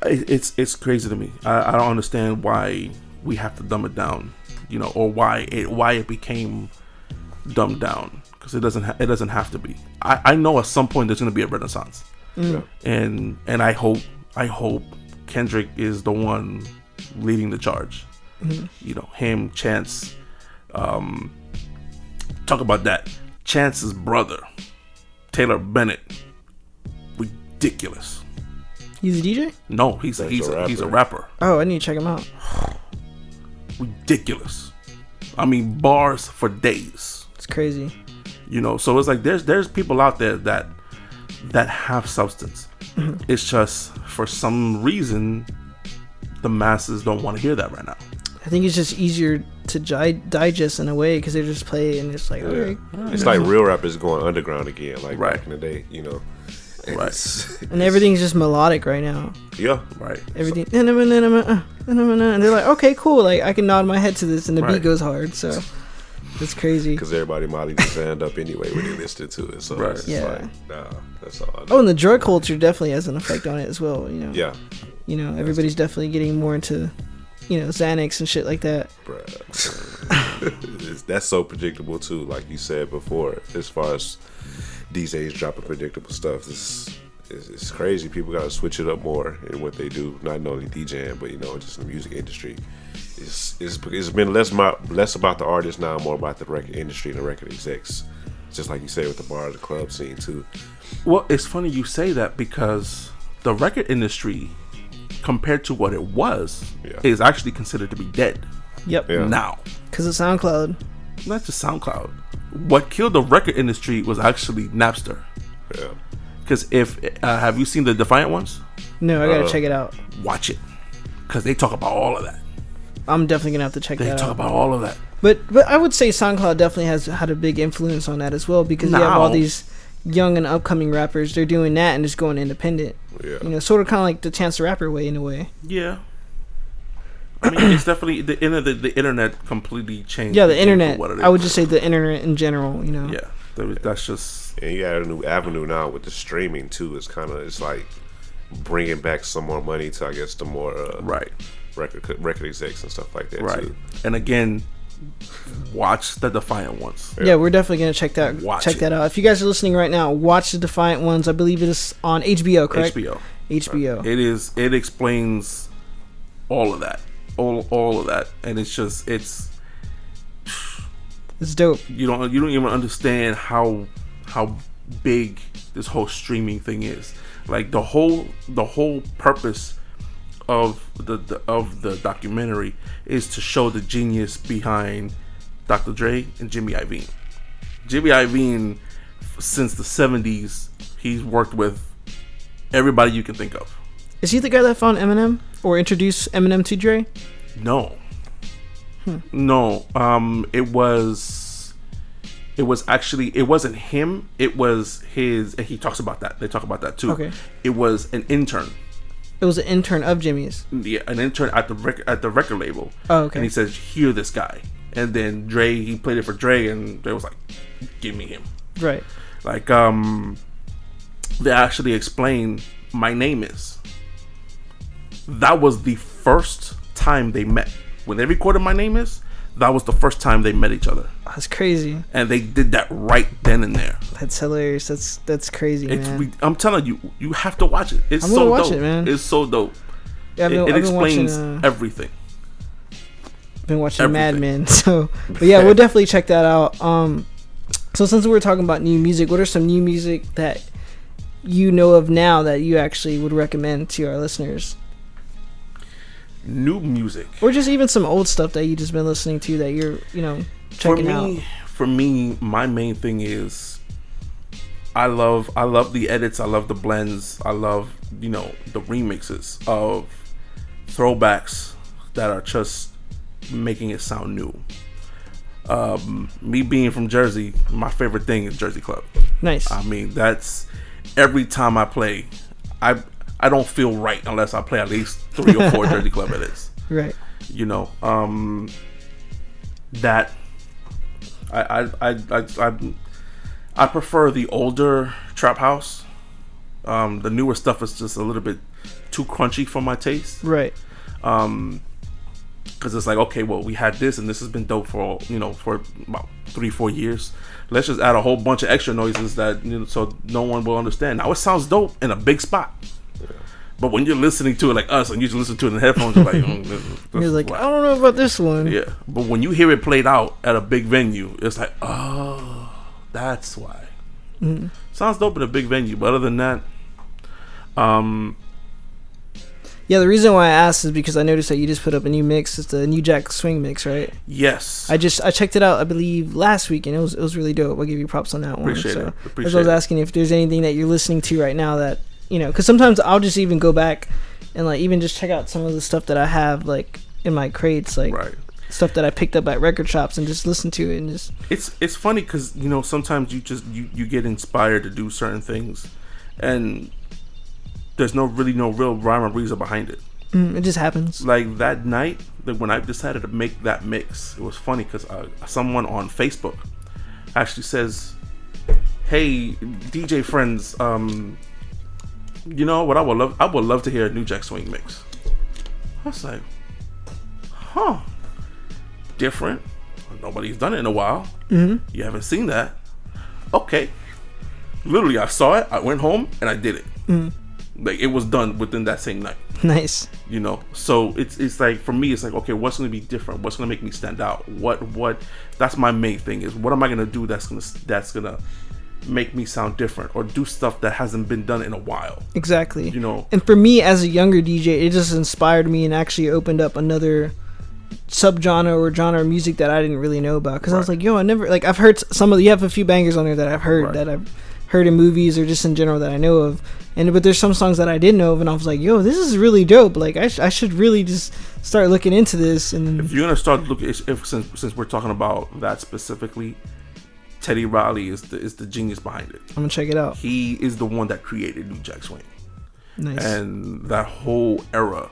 it's crazy to me. I don't understand why we have to dumb it down, you know, or why it became dumbed down, because it doesn't have to be. I know at some point there's going to be a renaissance, and I hope Kendrick is the one leading the charge. You know, him, Chance. Talk about that. Chance's brother, Taylor Bennett, ridiculous. He's a DJ? No, he's a rapper. Oh, I need to check him out. Ridiculous. I mean, bars for days. It's crazy. You know, so it's like there's people out there that have substance. It's just, for some reason, the masses don't want to hear that right now. I think it's just easier to digest in a way because they just play it and it's like, okay. It's like real rappers going underground again, like back in the day, you know. And and everything's just melodic right now. Yeah, right. Everything, and they're like, okay, cool. Like I can nod my head to this, and the beat goes hard. So it's crazy. Because everybody might even stand up anyway when they listen to it. So it's like, nah, that's all. Oh, and the drug culture definitely has an effect on it as well. You know. Yeah. You know, everybody's definitely getting more into, you know, Xanax and shit like that. That's so predictable too, like you said before. As far as DJs dropping predictable stuff, it's crazy. People gotta switch it up more in what they do, not only DJing, but you know, just in the music industry. It's been less about the artists now, more about the record industry and the record execs. Just like you say with the bar, the club scene too. Well, it's funny you say that because the record industry, compared to what it was, is actually considered to be dead. Yep. Yeah. Now, because of SoundCloud. Not just SoundCloud. What killed the record industry was actually Napster. Yeah. Because if have you seen the Defiant ones? No, I gotta check it out. Watch it, because they talk about all of that. I'm definitely gonna have to check that out. They talk about all of that. But I would say SoundCloud definitely has had a big influence on that as well, because you have all these young and upcoming rappers. They're doing that and just going independent. Yeah. You know, sort of kind of like the Chance the Rapper way in a way. Yeah. I mean, it's definitely the internet completely changed. Yeah, the internet. I would just say the internet in general. You know. Yeah, that's just. And you got a new avenue now with the streaming too. It's like bringing back some more money to, I guess, the more record execs and stuff like that too. And again, watch the Defiant ones. Yeah, we're definitely gonna check that out. If you guys are listening right now, watch the Defiant ones. I believe it is on HBO, correct? HBO. It is. It explains all of that. All of that, and it's dope. You don't even understand how big this whole streaming thing is. Like the whole purpose of the documentary is to show the genius behind Dr. Dre and Jimmy Iovine. Jimmy Iovine, since the 70s, he's worked with everybody you can think of. Is he the guy that found Eminem or introduced Eminem to Dre? No. No. It wasn't him. It was his. And he talks about that. They talk about that too. Okay. It was an intern. It was an intern of Jimmy's. Yeah, an intern at the record label. Oh, okay. And he says, "Hear this guy." And then Dre, he played it for Dre, and Dre was like, "Give me him." Right. Like they actually explain My Name Is. That was the first time they met. When they recorded My Name Is, that was the first time they met each other. That's crazy. And they did that right then and there. That's hilarious. That's crazy, man. I'm telling you, you have to watch it. I'm gonna watch it, man. It's so dope. Yeah, it explains everything. I've been watching Mad Men, so but yeah, we'll definitely check that out. So since we're talking about new music, what are some new music that you know of now that you actually would recommend to our listeners? New music, or just even some old stuff that you just been listening to that you're checking out. For me, my main thing is I love the edits, I love the blends, I love the remixes of throwbacks that are just making it sound new. Me being from Jersey, my favorite thing is Jersey Club. Nice. I mean, that's every time I play, I don't feel right unless I play at least 3 or 4 Jersey Club edits. Right. That I prefer the older trap house. The newer stuff is just a little bit too crunchy for my taste. Right. Because it's like, okay, well, we had this and this has been dope for about 3-4 years. Let's just add a whole bunch of extra noises that so no one will understand. Now it sounds dope in a big spot. But when you're listening to it like us, and you just listen to it in the headphones, you're like, you're like, I don't know about this one. Yeah, but when you hear it played out at a big venue, it's like, oh, that's why. Mm-hmm. Sounds dope in a big venue, but other than that, yeah, the reason why I asked is because I noticed that you just put up a new mix. It's the New Jack Swing mix, right? Yes. I checked it out, I believe, last week, and it was really dope. I'll give you props on that one. Appreciate it. I was asking if there's anything that you're listening to right now that, because sometimes I'll just even go back and like even just check out some of the stuff that I have like in my crates, like stuff that I picked up at record shops, and just listen to it and just. It's funny because sometimes you get inspired to do certain things, and there's no real rhyme or reason behind it. It just happens. Like that night, when I decided to make that mix, it was funny because someone on Facebook actually says, "Hey, DJ friends, you know what? I would love to hear a New Jack Swing mix." I was like, "Huh, different. Nobody's done it in a while. You haven't seen that? Okay." Literally, I saw it. I went home and I did it. Like it was done within that same night. Nice. So it's like for me, it's like, okay, what's gonna be different? What's gonna make me stand out? What? That's my main thing. Is what am I gonna do that's gonna make me sound different, or do stuff that hasn't been done in a while? Exactly. And for me as a younger DJ, it just inspired me and actually opened up another subgenre or genre of music that I didn't really know about, because I was like, yo, I never, like, I've heard you have a few bangers on there that I've heard that I've heard in movies or just in general that I know of, but there's some songs that I didn't know of, and I was like, yo, this is really dope. Like I should really just start looking into this. And if you're gonna start looking, since we're talking about that specifically, Teddy Riley is the genius behind it. I'm gonna check it out. He is the one that created New Jack Swing. Nice. And that whole era,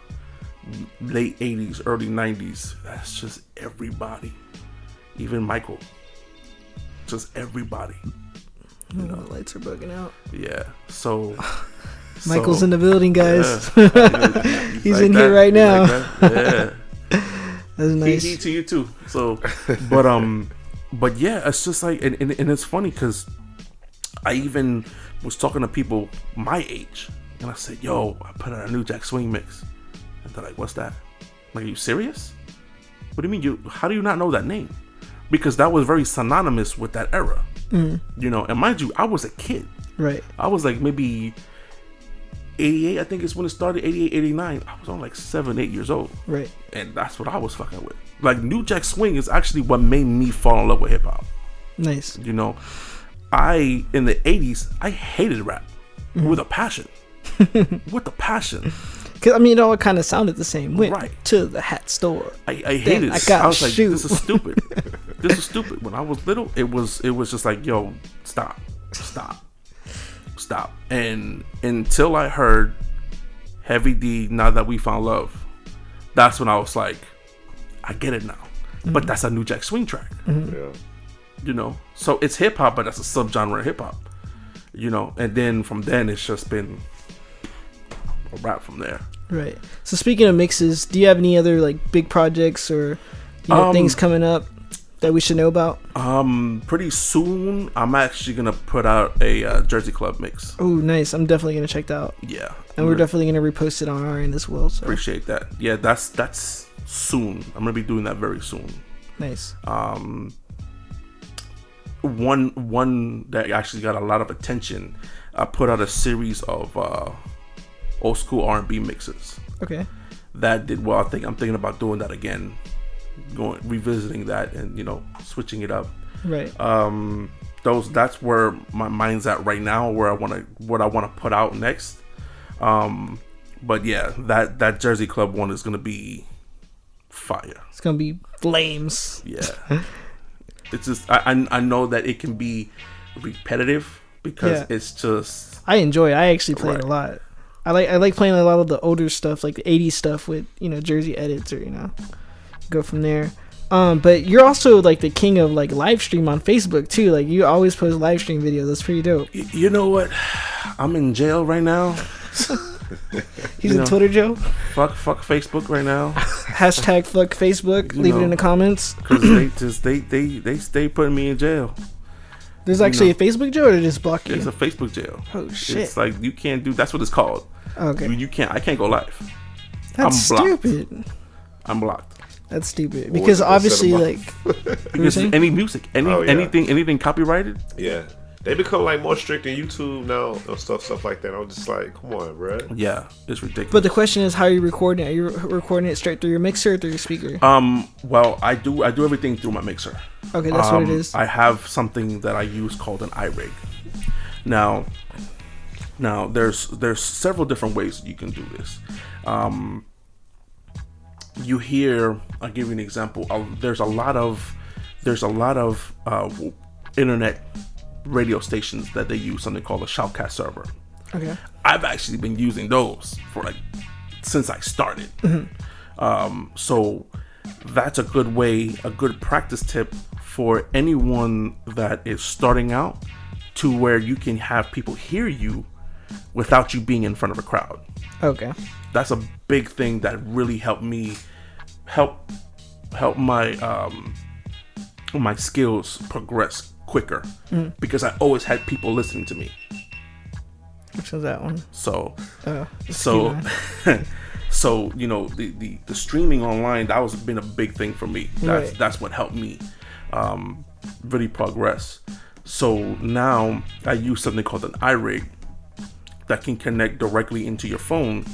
late 80s, early 90s, that's just everybody. Even Michael. Just everybody. The lights are bugging out. Yeah. So Michael's in the building, guys. Yeah. He's like in here right now. Like that? Yeah. That's nice. He to you too. So but yeah, it's just like, and it's funny because I even was talking to people my age, and I said, yo, I put out a New Jack Swing mix. And they're like, what's that? I'm like, are you serious? What do you mean? How do you not know that name? Because that was very synonymous with that era. And mind you, I was a kid. Right. I was like maybe 88, I think it's when it started, 88, 89. I was only like 7, 8 years old. Right. And that's what I was fucking with. Like, New Jack Swing is actually what made me fall in love with hip hop. Nice. In the 80s, I hated rap with a passion. With a passion. Because, it all kind of sounded the same. Went to the hat store. I hated it. I was like, this is stupid. This is stupid. When I was little, it was just like, yo, stop. And until I heard Heavy D, Now That We Found Love, that's when I was like, I get it now. But that's a New Jack Swing track. Yeah. So it's hip hop, but that's a subgenre of hip hop. And then from then it's just been a rap from there. Right. So speaking of mixes, do you have any other like big projects or things coming up that we should know about? Pretty soon I'm actually gonna put out a Jersey Club mix. Oh, nice. I'm definitely gonna check that out. Yeah. And we're definitely gonna repost it on our end as well. So. Appreciate that. Yeah, that's soon. I'm gonna be doing that very soon. Nice. One that actually got a lot of attention. I put out a series of old school R&B mixes. Okay. That did well. I'm thinking about doing that again, revisiting that and switching it up. Right. That's where my mind's at right now, what I want to put out next. But yeah, that Jersey Club one is gonna be fire. It's gonna be flames. Yeah. It's just I know that it can be repetitive because it's just I enjoy it. I actually play it a lot. I like playing a lot of the older stuff, like the 80s stuff with Jersey edits, or go from there. But you're also like the king of like live stream on Facebook too. Like you always post live stream videos. That's pretty dope. You know what? I'm in jail right now. He's in Twitter jail. Fuck Facebook right now. Hashtag fuck Facebook. Leave it in the comments. Because they stay putting me in jail. There's actually a Facebook jail, or they just block you? It's a Facebook jail. Oh shit! It's like you can't do. That's what it's called. Okay. I can't go live. That's stupid. I'm blocked. That's stupid because obviously, like, because any music, anything copyrighted. Yeah, they become like more strict in YouTube now and stuff like that. I'm just like, come on, bro. Yeah, it's ridiculous. But the question is, how are you recording it? Are you recording it straight through your mixer or through your speaker? Well, I do everything through my mixer. Okay, that's what it is. I have something that I use called an iRig. Now, Now, there's several different ways you can do this. You hear, I'll give you an example. There's a lot of internet radio stations that they use something called a shoutcast server. Okay. I've actually been using those for since I started. So that's a good way, a good practice tip for anyone that is starting out, to where you can have people hear you without you being in front of a crowd. Okay. That's a big thing that really helped me help my my skills progress quicker, because I always had people listening to me. Which was that one? So you know, the streaming online, that was been a big thing for me. That's what helped me really progress. So now I use something called an iRig that can connect directly into your phone,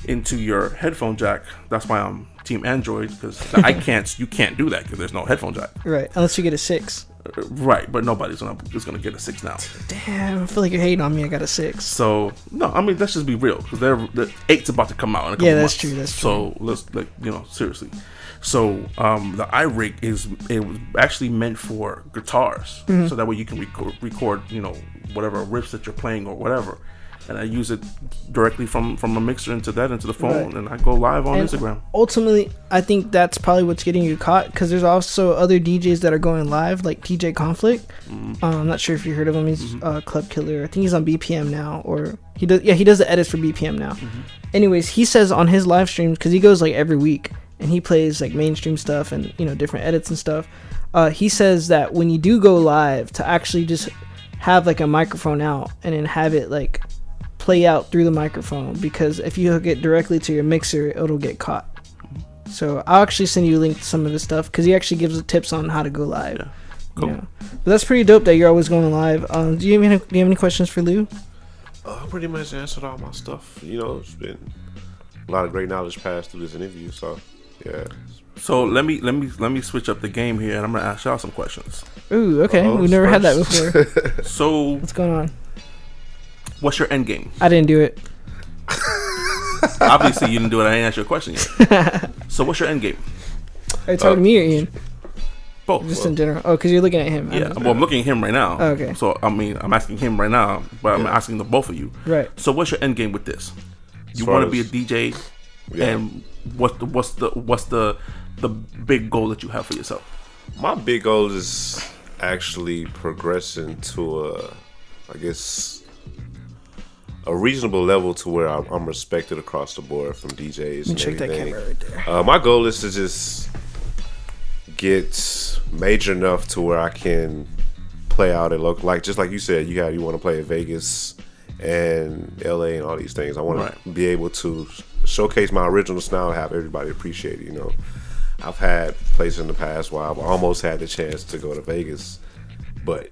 into your headphone jack. That's why I'm Team Android, because you can't do that because there's no headphone jack. Right, unless you get a 6. Right, but nobody's gonna get a 6 now. Damn, I feel like you're hating on me. I got a 6. So no, I mean, let's just be real, because the 8's about to come out in a couple months. True. That's true. So let's, seriously. So the iRig it was actually meant for guitars, so that way you can record whatever riffs that you're playing or whatever. And I use it directly from a mixer into the phone, and I go live on Instagram. Ultimately, I think that's probably what's getting you caught, because there's also other DJs that are going live, like DJ Conflict. I'm not sure if you heard of him. He's Club Killer. I think he's on BPM now, or he does the edits for BPM now. Anyways, he says on his live streams, because he goes like every week, and he plays like mainstream stuff and different edits and stuff. He says that when you do go live, to actually just have like a microphone out and then have it like play out through the microphone, because if you hook it directly to your mixer, it'll get caught. So I'll actually send you a link to some of his stuff, because he actually gives tips on how to go live. Yeah, cool. But that's pretty dope that you're always going live. Do you have any questions for Lou? I pretty much answered all my stuff. It's been a lot of great knowledge passed through this interview. So yeah. So let me switch up the game here, and I'm gonna ask y'all some questions. Ooh, okay. We've never had that before. So what's going on? What's your end game? I didn't do it. Obviously, you didn't do it. I didn't ask you a question yet. So what's your end game? Are you talking to me or Ian? Both. Just in general. Oh, because you're looking at him. Yeah. Well, I'm looking at him right now. Oh, okay. So I mean, I'm asking him right now, but I'm asking the both of you. Right. So what's your end game with this? You want to be a DJ, and what's the big goal that you have for yourself? My big goal is actually progressing to a reasonable level, to where I'm respected across the board from DJs and check everything. That camera right there. My goal is to just get major enough to where I can play out at local, just like you said, you want to play at Vegas and LA and all these things. I want to be able to showcase my original style and have everybody appreciate it. I've had places in the past where I've almost had the chance to go to Vegas, but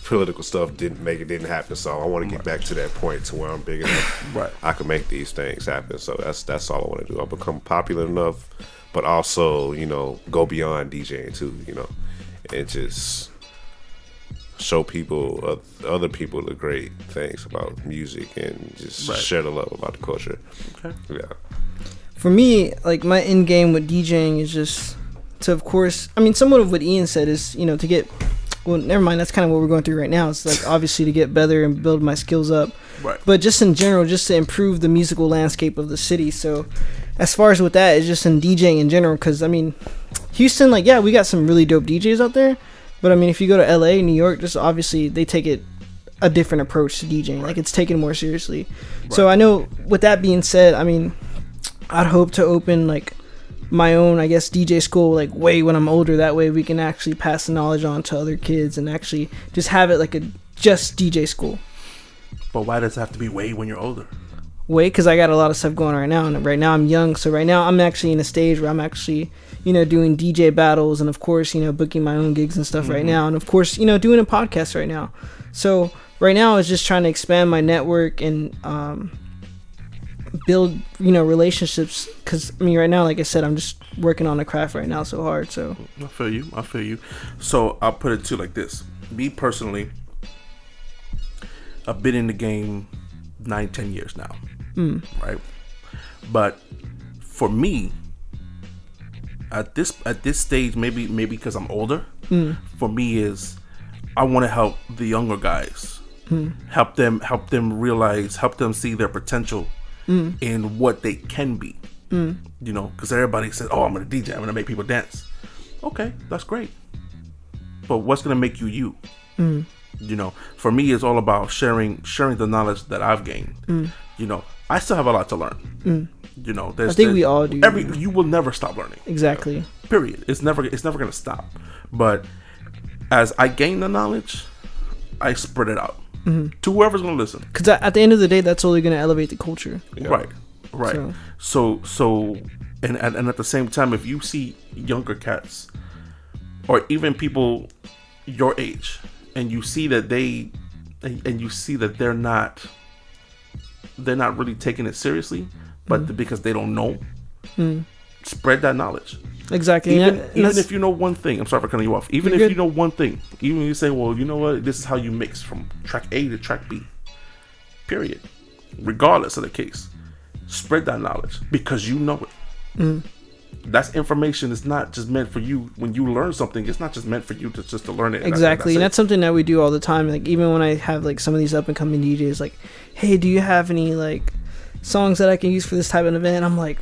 political stuff didn't happen. So I want to get back to that point to where I'm big enough. I can make these things happen. So that's all I want to do. I'll become popular enough, but also go beyond DJing too. And just show people, other people, the great things about music, and just share the love about the culture. Okay. Yeah. For me, like, my end game with DJing is just to, of course, I mean, somewhat of what Ian said is, to get, well, never mind, that's kind of what we're going through right now. It's like, obviously, to get better and build my skills up. Right. But just in general, just to improve the musical landscape of the city. So as far as with that, it's just in DJing in general, because, I mean, Houston, like, yeah, we got some really dope DJs out there. But, I mean, if you go to LA, New York, just obviously they take it a different approach to DJing. Like, it's taken more seriously. So I know, with that being said, I mean, I'd hope to open, like, my own, I guess, DJ school, like, way when I'm older. That way we can actually pass the knowledge on to other kids and actually just have it like a just DJ school. But why does it have to be way when you're older? Way, because I got a lot of stuff going right now, and right now I'm young. So right now I'm actually in a stage where I'm actually, doing DJ battles, and of course, booking my own gigs and stuff right now, and of course, doing a podcast right now. So right now I was just trying to expand my network and build relationships, because I mean, right now, like I said, I'm just working on the craft right now so hard. So I feel you. So I'll put it to like this: me personally, I've been in the game 9-10 years now, right? But for me, at this stage, maybe because I'm older, for me is I want to help the younger guys, help them realize, help them see their potential in what they can be. You know, because everybody says, "Oh, I'm gonna DJ, I'm gonna make people dance." Okay, that's great, but what's gonna make you you? You know, for me, it's all about sharing the knowledge that I've gained. You know, I still have a lot to learn. You know, I think we all do. You will never stop learning. Exactly. Period. It's never gonna stop. But as I gain the knowledge, I spread it out to whoever's gonna listen. Because at the end of the day, that's only gonna elevate the culture. Yeah. Right. So, and at the same time, if you see younger cats, or even people your age, and you see that they're not really taking it seriously, but because they don't know, spread that knowledge. Exactly. Even if you know one thing, I'm sorry for cutting you off. Even if you know one thing, even if you say, well, you know what, this is how you mix from track A to track B. Period. Regardless of the case, spread that knowledge because you know it. That's information. It's not just meant for you. When you learn something, it's not just meant for you to learn it. Exactly. And that's something that we do all the time. Like, even when I have like some of these up and coming DJs, like, hey, do you have any like songs that I can use for this type of event? I'm like,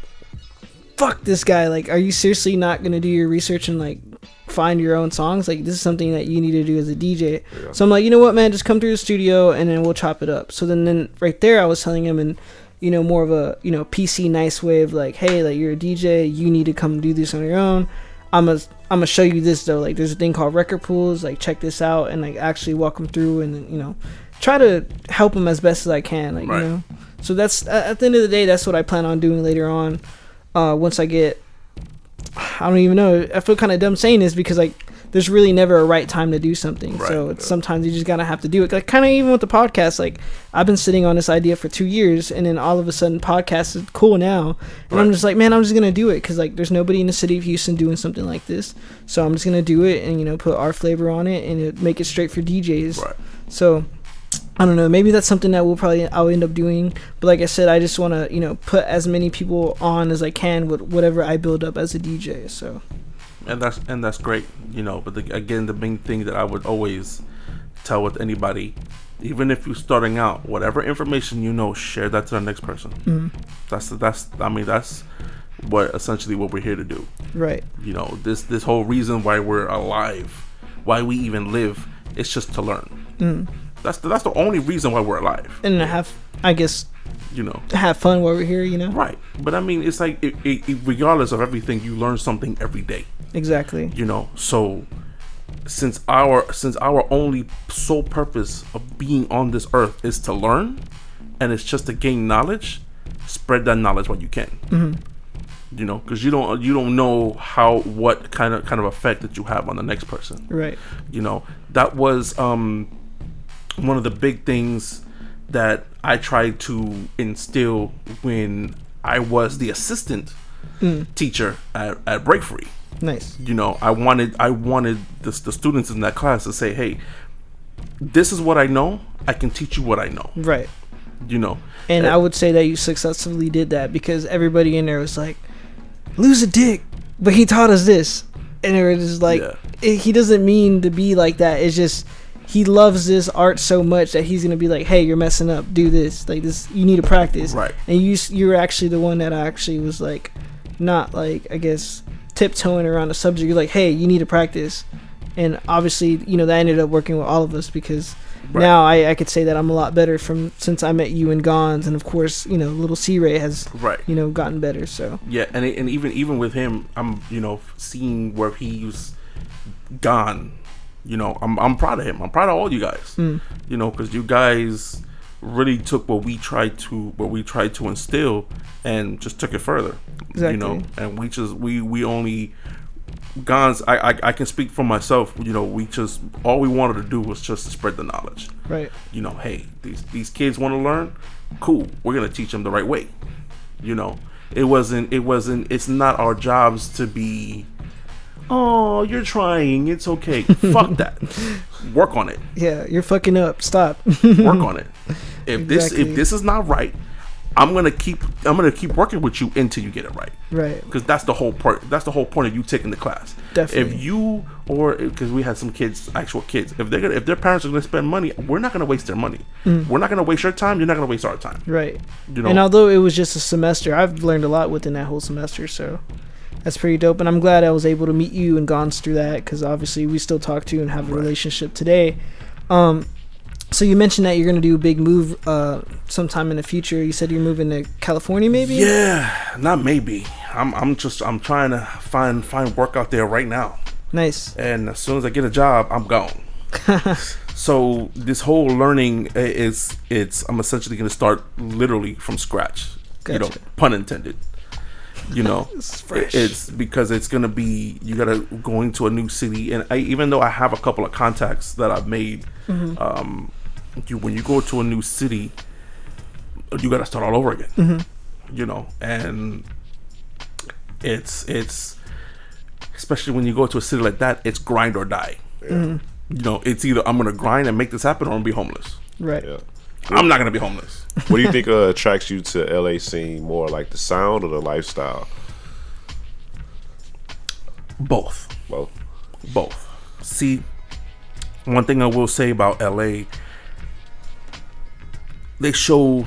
fuck this guy. Like, are you seriously not going to do your research and like find your own songs? Like, this is something that you need to do as a DJ. Yeah. So I'm like, you know what, man, just come through the studio and then we'll chop it up. So then right there, I was telling him, and you know, more of a, you know, PC nice way of like, hey, like, you're a DJ, you need to come do this on your own. I'm gonna show you this though. Like, there's a thing called record pools. Like, check this out, and like actually walk them through, and you know, try to help them as best as I can. Like, right. You know, so that's at the end of the day, that's what I plan on doing later on. Once I get, I don't even know. I feel kind of dumb saying this because like, there's really never a right time to do something. Right. So sometimes you just gotta have to do it. Like, kind of even with the podcast, like, I've been sitting on this idea for 2 years, and then all of a sudden podcast is cool now, and I'm just like, man, I'm just gonna do it because like there's nobody in the city of Houston doing something like this, so I'm just gonna do it and, you know, put our flavor on it and make it straight for DJs. Right. So I don't know, maybe that's something that I'll end up doing, but like I said, I just want to, you know, put as many people on as I can with whatever I build up as a DJ. So. And that's great, you know. But again, the main thing that I would always tell with anybody, even if you're starting out, whatever information you know, share that to the next person. That's what essentially what we're here to do. Right. You know, this whole reason why we're alive, why we even live, it's just to learn. That's the only reason why we're alive. And I guess, you know, have fun while we're here, you know. Right. But I mean, it's like regardless of everything, you learn something every day. Exactly. You know, so since our only sole purpose of being on this earth is to learn, and it's just to gain knowledge, spread that knowledge when you can. You know, because you don't know what kind of effect that you have on the next person. Right. You know, that was one of the big things that I tried to instill when I was the assistant teacher at Break Free. Nice. You know, I wanted the students in that class to say, hey, this is what I know. I can teach you what I know. Right. You know. And I would say that you successfully did that because everybody in there was like, lose a dick, but he taught us this. And it was like, he doesn't mean to be like that. It's just, he loves this art so much that he's gonna be like, hey, you're messing up, do this, like this, you need to practice. Right. And you're actually the one that actually was like, not like, I guess, tiptoeing around the subject. You're like, hey, you need to practice. And obviously, you know, that ended up working with all of us because now I could say that I'm a lot better since I met you and Gons, and of course, you know, little C-Ray has you know, gotten better. So yeah, and even with him, I'm, you know, seeing where he's gone. You know, I'm proud of him. I'm proud of all you guys. You know, because you guys really took what we tried to instill and just took it further. Exactly. You know, and we only Gons. I can speak for myself. You know, all we wanted to do was just to spread the knowledge. Right. You know, hey, these kids want to learn. Cool. We're gonna teach them the right way. You know, it's not our jobs to be oh, you're trying, it's okay. Fuck that. Work on it. Yeah, you're fucking up. Stop. Work on it. If Exactly. this is not right, I'm gonna keep working with you until you get it right. Right. Because that's the whole part. That's the whole point of you taking the class. Definitely. If you because we had some kids, actual kids. If their parents are gonna spend money, we're not gonna waste their money. We're not gonna waste your time. You're not gonna waste our time. Right. You know. And although it was just a semester, I've learned a lot within that whole semester. So that's pretty dope. And I'm glad I was able to meet you and gone through that, because obviously we still talk to you and have a relationship today. So you mentioned that you're going to do a big move sometime in the future. You said you're moving to California, maybe? Yeah, not maybe. I'm trying to find work out there right now. Nice. And as soon as I get a job, I'm gone. So this whole learning I'm essentially going to start literally from scratch. Gotcha. You know, pun intended. You know, it's because it's going to be, you got to go into a new city. And even though I have a couple of contacts that I've made, when you go to a new city, you got to start all over again. You know, and it's especially when you go to a city like that, it's grind or die. You know, it's either I'm gonna grind and make this happen, or I'm gonna be homeless. Right. Yeah. I'm not gonna be homeless. What do you think attracts you to LA scene more, like the sound or the lifestyle? Both. Both. See, one thing I will say about LA, they show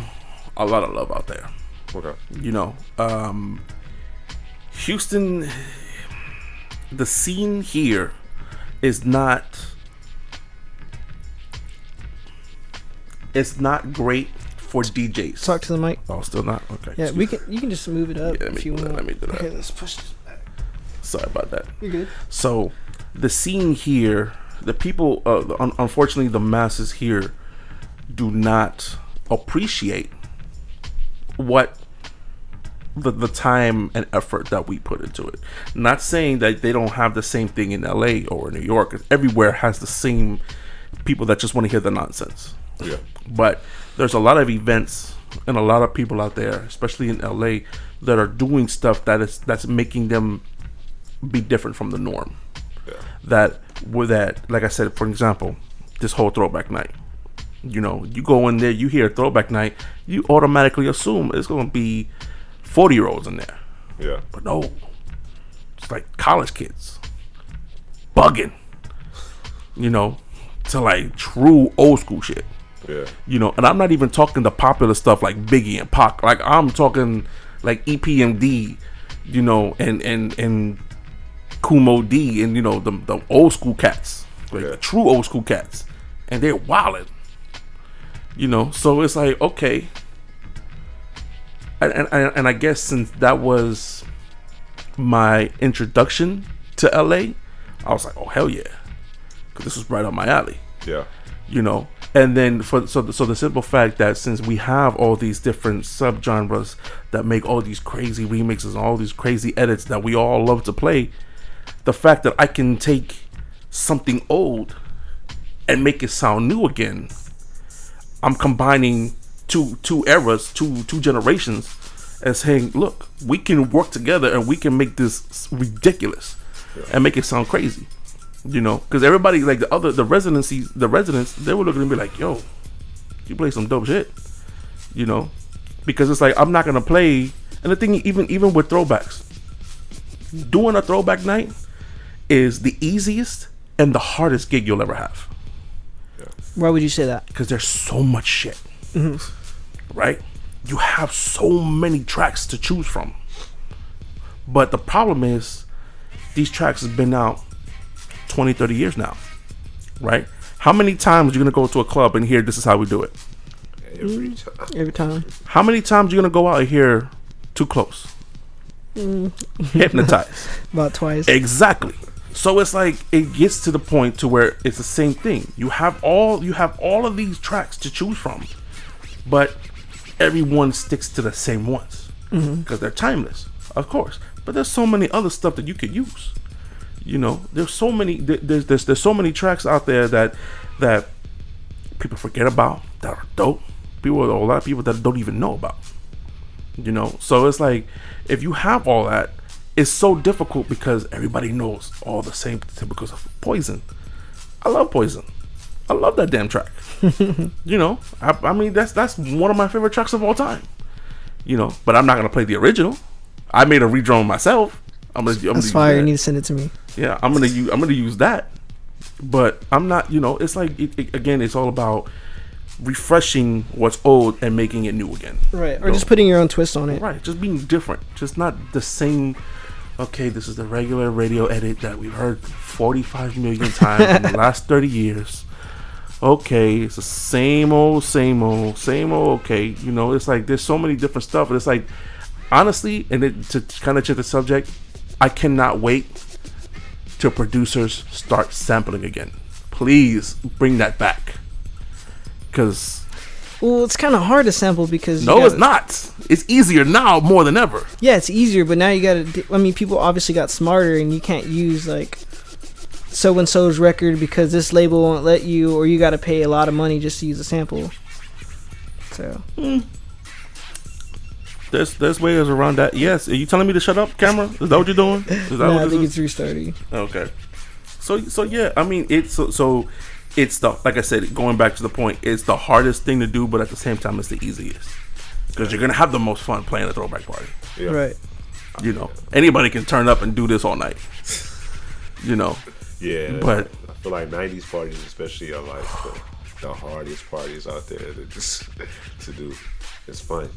a lot of love out there. Okay. You know, Houston, the scene here is not, it's not great for DJs. Talk to the mic. Oh, still not? Okay. Yeah, you can just move it up if you want. Let me do that. Okay, let's push this back. Sorry about that. You're good. So, the scene here, the people, unfortunately, the masses here do not appreciate what the time and effort that we put into it. Not saying that they don't have the same thing in LA or New York. Everywhere has the same people that just want to hear the nonsense. Yeah. But there's a lot of events and a lot of people out there, especially in LA, that are doing stuff that's making them be different from the norm. Yeah. That, like I said, for example, this whole throwback night. You know, you go in there, you hear throwback night, you automatically assume it's going to be 40-year-olds in there. Yeah. But no, it's like college kids bugging, you know, to like true old school shit. Yeah. You know, and I'm not even talking the popular stuff like Biggie and Pac. Like, I'm talking like EPMD, you know, and Kumo D, and you know, the old school cats, like the true old school cats, and they're wildin'. You know, so it's like, okay. And I guess since that was my introduction to LA, I was like, oh hell yeah, because this was right up my alley. Yeah. You know, and then so the simple fact that since we have all these different subgenres that make all these crazy remixes and all these crazy edits that we all love to play, the fact that I can take something old and make it sound new again, I'm combining two eras, two generations, and saying, look, we can work together and we can make this ridiculous and make it sound crazy. You know, because everybody, like the residents, they were looking at me like, yo, you play some dope shit. You know, because it's like, I'm not gonna play. And the thing, even with throwbacks, doing a throwback night is the easiest and the hardest gig you'll ever have. Why would you say that? Because there's so much shit, right? You have so many tracks to choose from. But the problem is, these tracks have been out 20, 30 years now, right? How many times are you going to go to a club and hear this is how we do it? Every time. How many times are you going to go out and hear Too Close? Hypnotize. About twice. Exactly. So it's like, it gets to the point to where it's the same thing. You have all of these tracks to choose from, but everyone sticks to the same ones because they're timeless, of course. But there's so many other stuff that you could use. You know, there's so many. There's so many tracks out there that people forget about that are dope. A lot of people that don't even know about. You know, so it's like, if you have all that it's so difficult because everybody knows all the same typicals of Poison. I love Poison. I love that damn track. You know, I mean that's one of my favorite tracks of all time. You know, but I'm not gonna play the original. I made a redrum myself. That's fire. You need to send it to me. Yeah, I'm gonna use that. But I'm not. You know, it's like again, it's all about refreshing what's old and making it new again. Right, or just putting your own twist on it. Right, just being different, just not the same. Okay, this is the regular radio edit that we've heard 45 million times in the last 30 years. Okay, it's the same old. Okay, you know, it's like there's so many different stuff, and it's like, honestly, and to kind of change the subject, I cannot wait till producers start sampling again. Please bring that back. Because, well, it's kind of hard to sample because it's not. It's easier now more than ever. Yeah, it's easier, but now you gotta. I mean, people obviously got smarter, and you can't use like so and so's record because this label won't let you, or you got to pay a lot of money just to use a sample. So there's ways around that. Yes, are you telling me to shut up, camera? Is that what you're doing? Is that no, I think it's restarting. Okay. So yeah, I mean it's so. It's the, like I said, going back to the point, it's the hardest thing to do, but at the same time, it's the easiest. Because you're going to have the most fun playing a throwback party. Yeah. Right. You know, anybody can turn up and do this all night. You know. Yeah. But I feel like 90s parties especially are like the hardest parties out there to do. It's fun.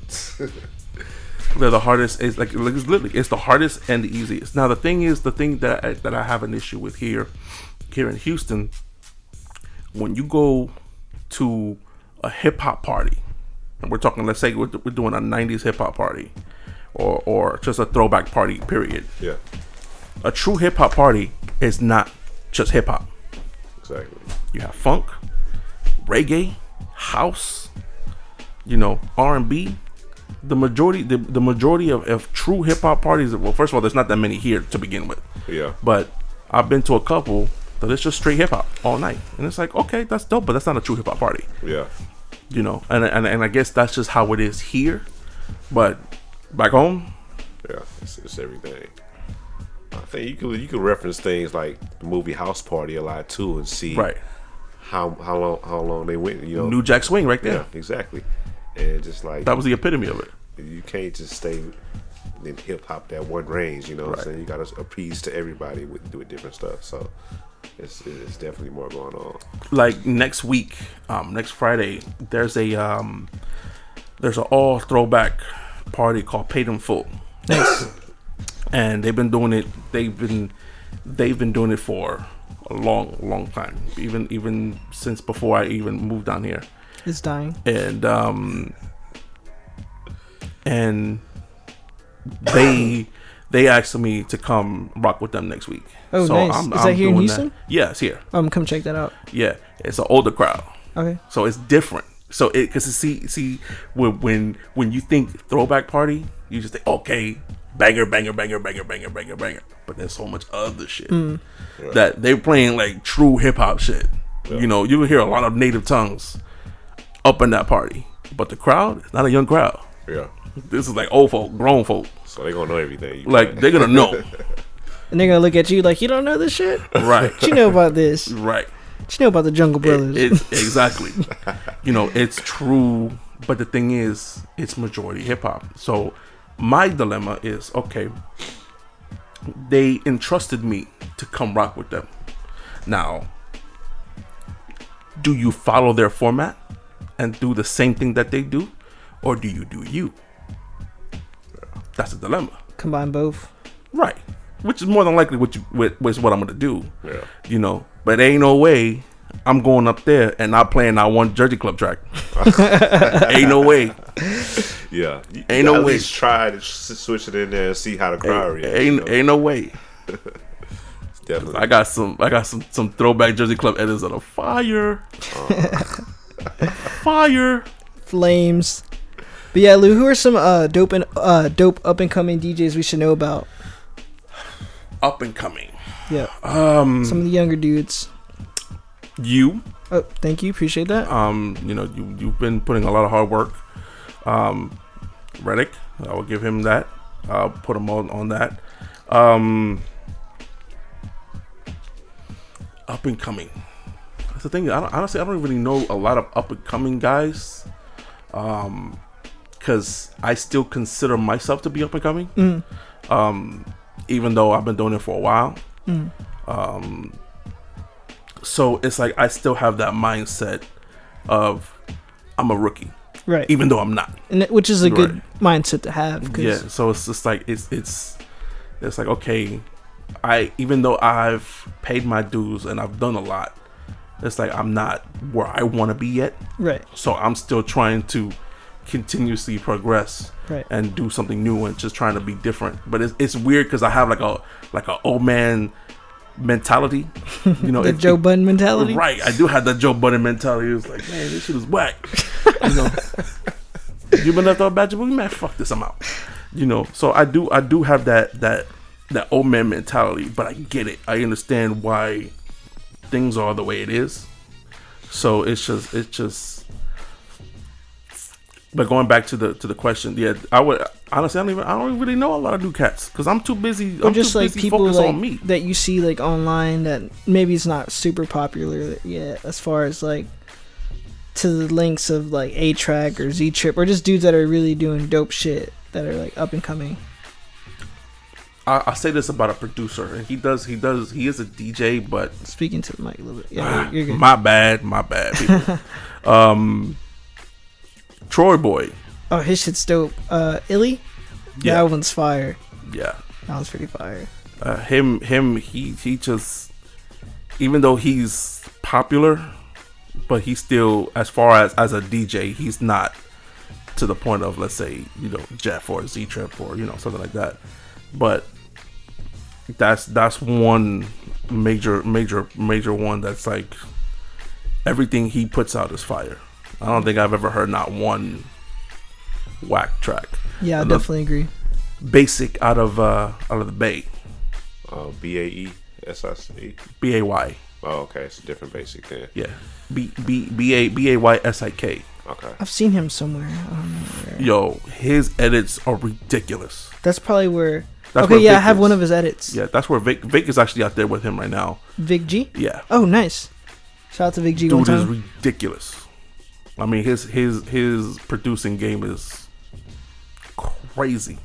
They're the hardest. It's literally, it's the hardest and the easiest. Now, the thing that I have an issue with here in Houston, when you go to a hip hop party, and we're talking, let's say we're doing a 90s hip hop party, or just a throwback party, period. Yeah. A true hip hop party is not just hip hop. Exactly. You have funk, reggae, house, you know, R&B. The majority of true hip hop parties. Well, first of all, there's not that many here to begin with. Yeah. But I've been to a couple that it's just straight hip hop all night, and it's like, okay, that's dope, but that's not a true hip hop party. Yeah. You know, and I guess that's just how it is here, but back home, yeah, it's everything. I think you could reference things like the movie House Party a lot too, and see right how long they went. You know, New Jack Swing right there. Yeah, exactly. And just like that was the epitome of it. You can't just stay in hip hop that one range. You know what I'm saying? You got to appease to everybody with different stuff. So it's definitely more going on. Like next week, next Friday, there's an all throwback party called Paid in Full. Nice. And they've been doing it. They've been doing it for a long time. Even since before I even moved down here. It's dying. And they asked me to come rock with them next week. Oh, so nice. Is that here in Houston? That. Yeah, it's here. Come check that out. Yeah, it's an older crowd. Okay. So it's different. So because see when you think throwback party, you just think okay, banger. But there's so much other shit that they're playing like true hip hop shit. Yeah. You know, you hear a lot of native tongues up in that party, but the crowd is not a young crowd. Yeah. This is like old folk, grown folk. So they're gonna know everything. Like they're gonna know. And they're gonna look at you like, you don't know this shit? Right. What you know about this? Right. What you know about the Jungle Brothers? Exactly. You know, it's true, but the thing is, it's majority hip hop. So my dilemma is, okay, they entrusted me to come rock with them. Now, do you follow their format and do the same thing that they do, or do you do you? That's a dilemma. Combine both. Right. Which is more than likely what I'm gonna do. Yeah. You know, but ain't no way I'm going up there and not playing that one Jersey Club track. Ain't no way. Yeah. Ain't no way. At least try to switch it in there and see how the crowd reacts. Ain't no way. Definitely. I got some throwback Jersey Club edits that are fire. Fire. Flames. But yeah, Lou, who are some dope up and coming DJs we should know about? Up and coming. Yeah. Some of the younger dudes. You. Oh, thank you. Appreciate that. You know, you've been putting a lot of hard work. Reddick, I will give him that. I'll put him on that. Up and coming. That's the thing. Honestly, I don't really know a lot of up and coming guys. Because I still consider myself to be up and coming. Even though I've been doing it for a while. So it's like I still have that mindset of I'm a rookie. Right. Even though I'm not. Which is a good mindset to have. Yeah. So it's just like it's like, okay, even though I've paid my dues and I've done a lot, it's like I'm not where I want to be yet. Right. So I'm still trying to continuously progress, right, and do something new and just trying to be different. But it's weird because I have like a old man mentality, you know, the Joe Budden mentality. Right. I do have that Joe Budden mentality. It's like, man, this shit is whack. You know, you been left out bad, man. Fuck this, I'm out. You know, so I do have that old man mentality, but I get it. I understand why things are the way it is. So it's just. But going back to the question, yeah, I would honestly I don't really know a lot of new cats because I'm too busy. Or just like people focused like on me that you see like online that maybe it's not super popular yet, as far as like to the links of like A-Track or Z-Trip, or just dudes that are really doing dope shit that are like up and coming. I say this about a producer, and he is a DJ, but speaking to the mic a little bit. Yeah, you're good. My bad, people. Troy Boy. Oh, his shit's dope. Illy? Yeah. That one's fire. Yeah. That one's pretty fire. He just, even though he's popular, but he's still, as far as a DJ, he's not to the point of, let's say, you know, Jeff or Z-Trip or, you know, something like that. But that's one major one that's like everything he puts out is fire. I don't think I've ever heard not one whack track. Yeah, I definitely agree. Basic out of the Bay. BAESIC. BAY. Oh, okay, it's a different Basic there. Yeah, BAYSIK. Okay. I've seen him somewhere. I don't know where. Yo, his edits are ridiculous. That's probably where. That's okay, where yeah, Vic I have is. one of his edits. Yeah, that's where Vic is actually out there with him right now. Vic G? Yeah. Oh, nice. Shout out to Vic G. Dude one time. is ridiculous. I mean, his producing game is crazy.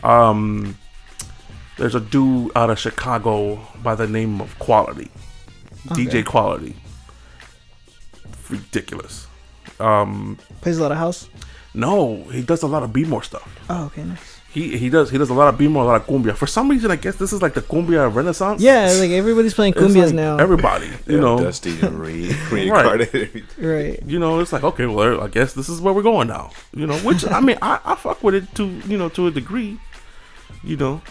There's a dude out of Chicago by the name of Quality. Okay. DJ Quality. Ridiculous. Plays a lot of house? No, he does a lot of B-more stuff. Oh, okay, nice. He does a lot of B-more, a lot of cumbia. For some reason, I guess this is like the cumbia renaissance. Yeah, like everybody's playing cumbias like now. Everybody, you know. Dusty and reincarnated. Right. You know, it's like, okay, well, I guess this is where we're going now. You know, which, I mean, I fuck with it to a degree. You know.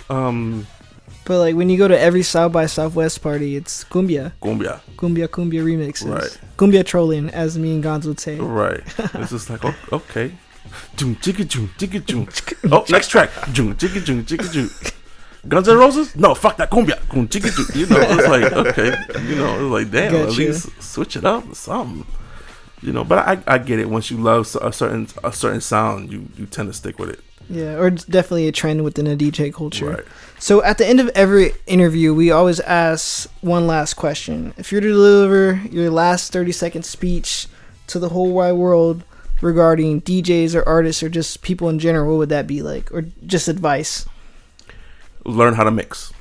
But like when you go to every South by Southwest party, it's cumbia. Cumbia Remixes. Right. Cumbia trolling, as me and Gonz would say. Right. It's just like, okay. Oh, next track. Guns N' Roses? No, fuck that cumbia. You know, it's like, okay. You know, it's like, damn, Gotcha. At least switch it up or something. You know, but I get it. Once you love a certain sound, you tend to stick with it. Yeah, or it's definitely a trend within a DJ culture. Right. So at the end of every interview, we always ask one last question. If you're to deliver your last 30-second speech to the whole wide world regarding DJs or artists or just people in general, what would that be like? Or just advice? Learn how to mix.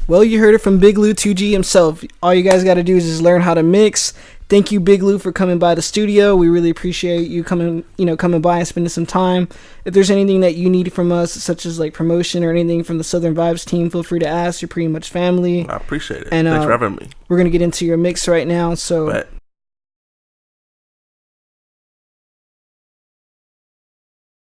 Well, you heard it from BIGLOU 2G himself. All you guys got to do is just learn how to mix. Thank you, BIGLOU, for coming by the studio. We really appreciate you coming by and spending some time. If there's anything that you need from us, such as like promotion or anything from the Southern Vibes team, feel free to ask. You're pretty much family. I appreciate it. And, thanks for having me. We're going to get into your mix right now. So Bet.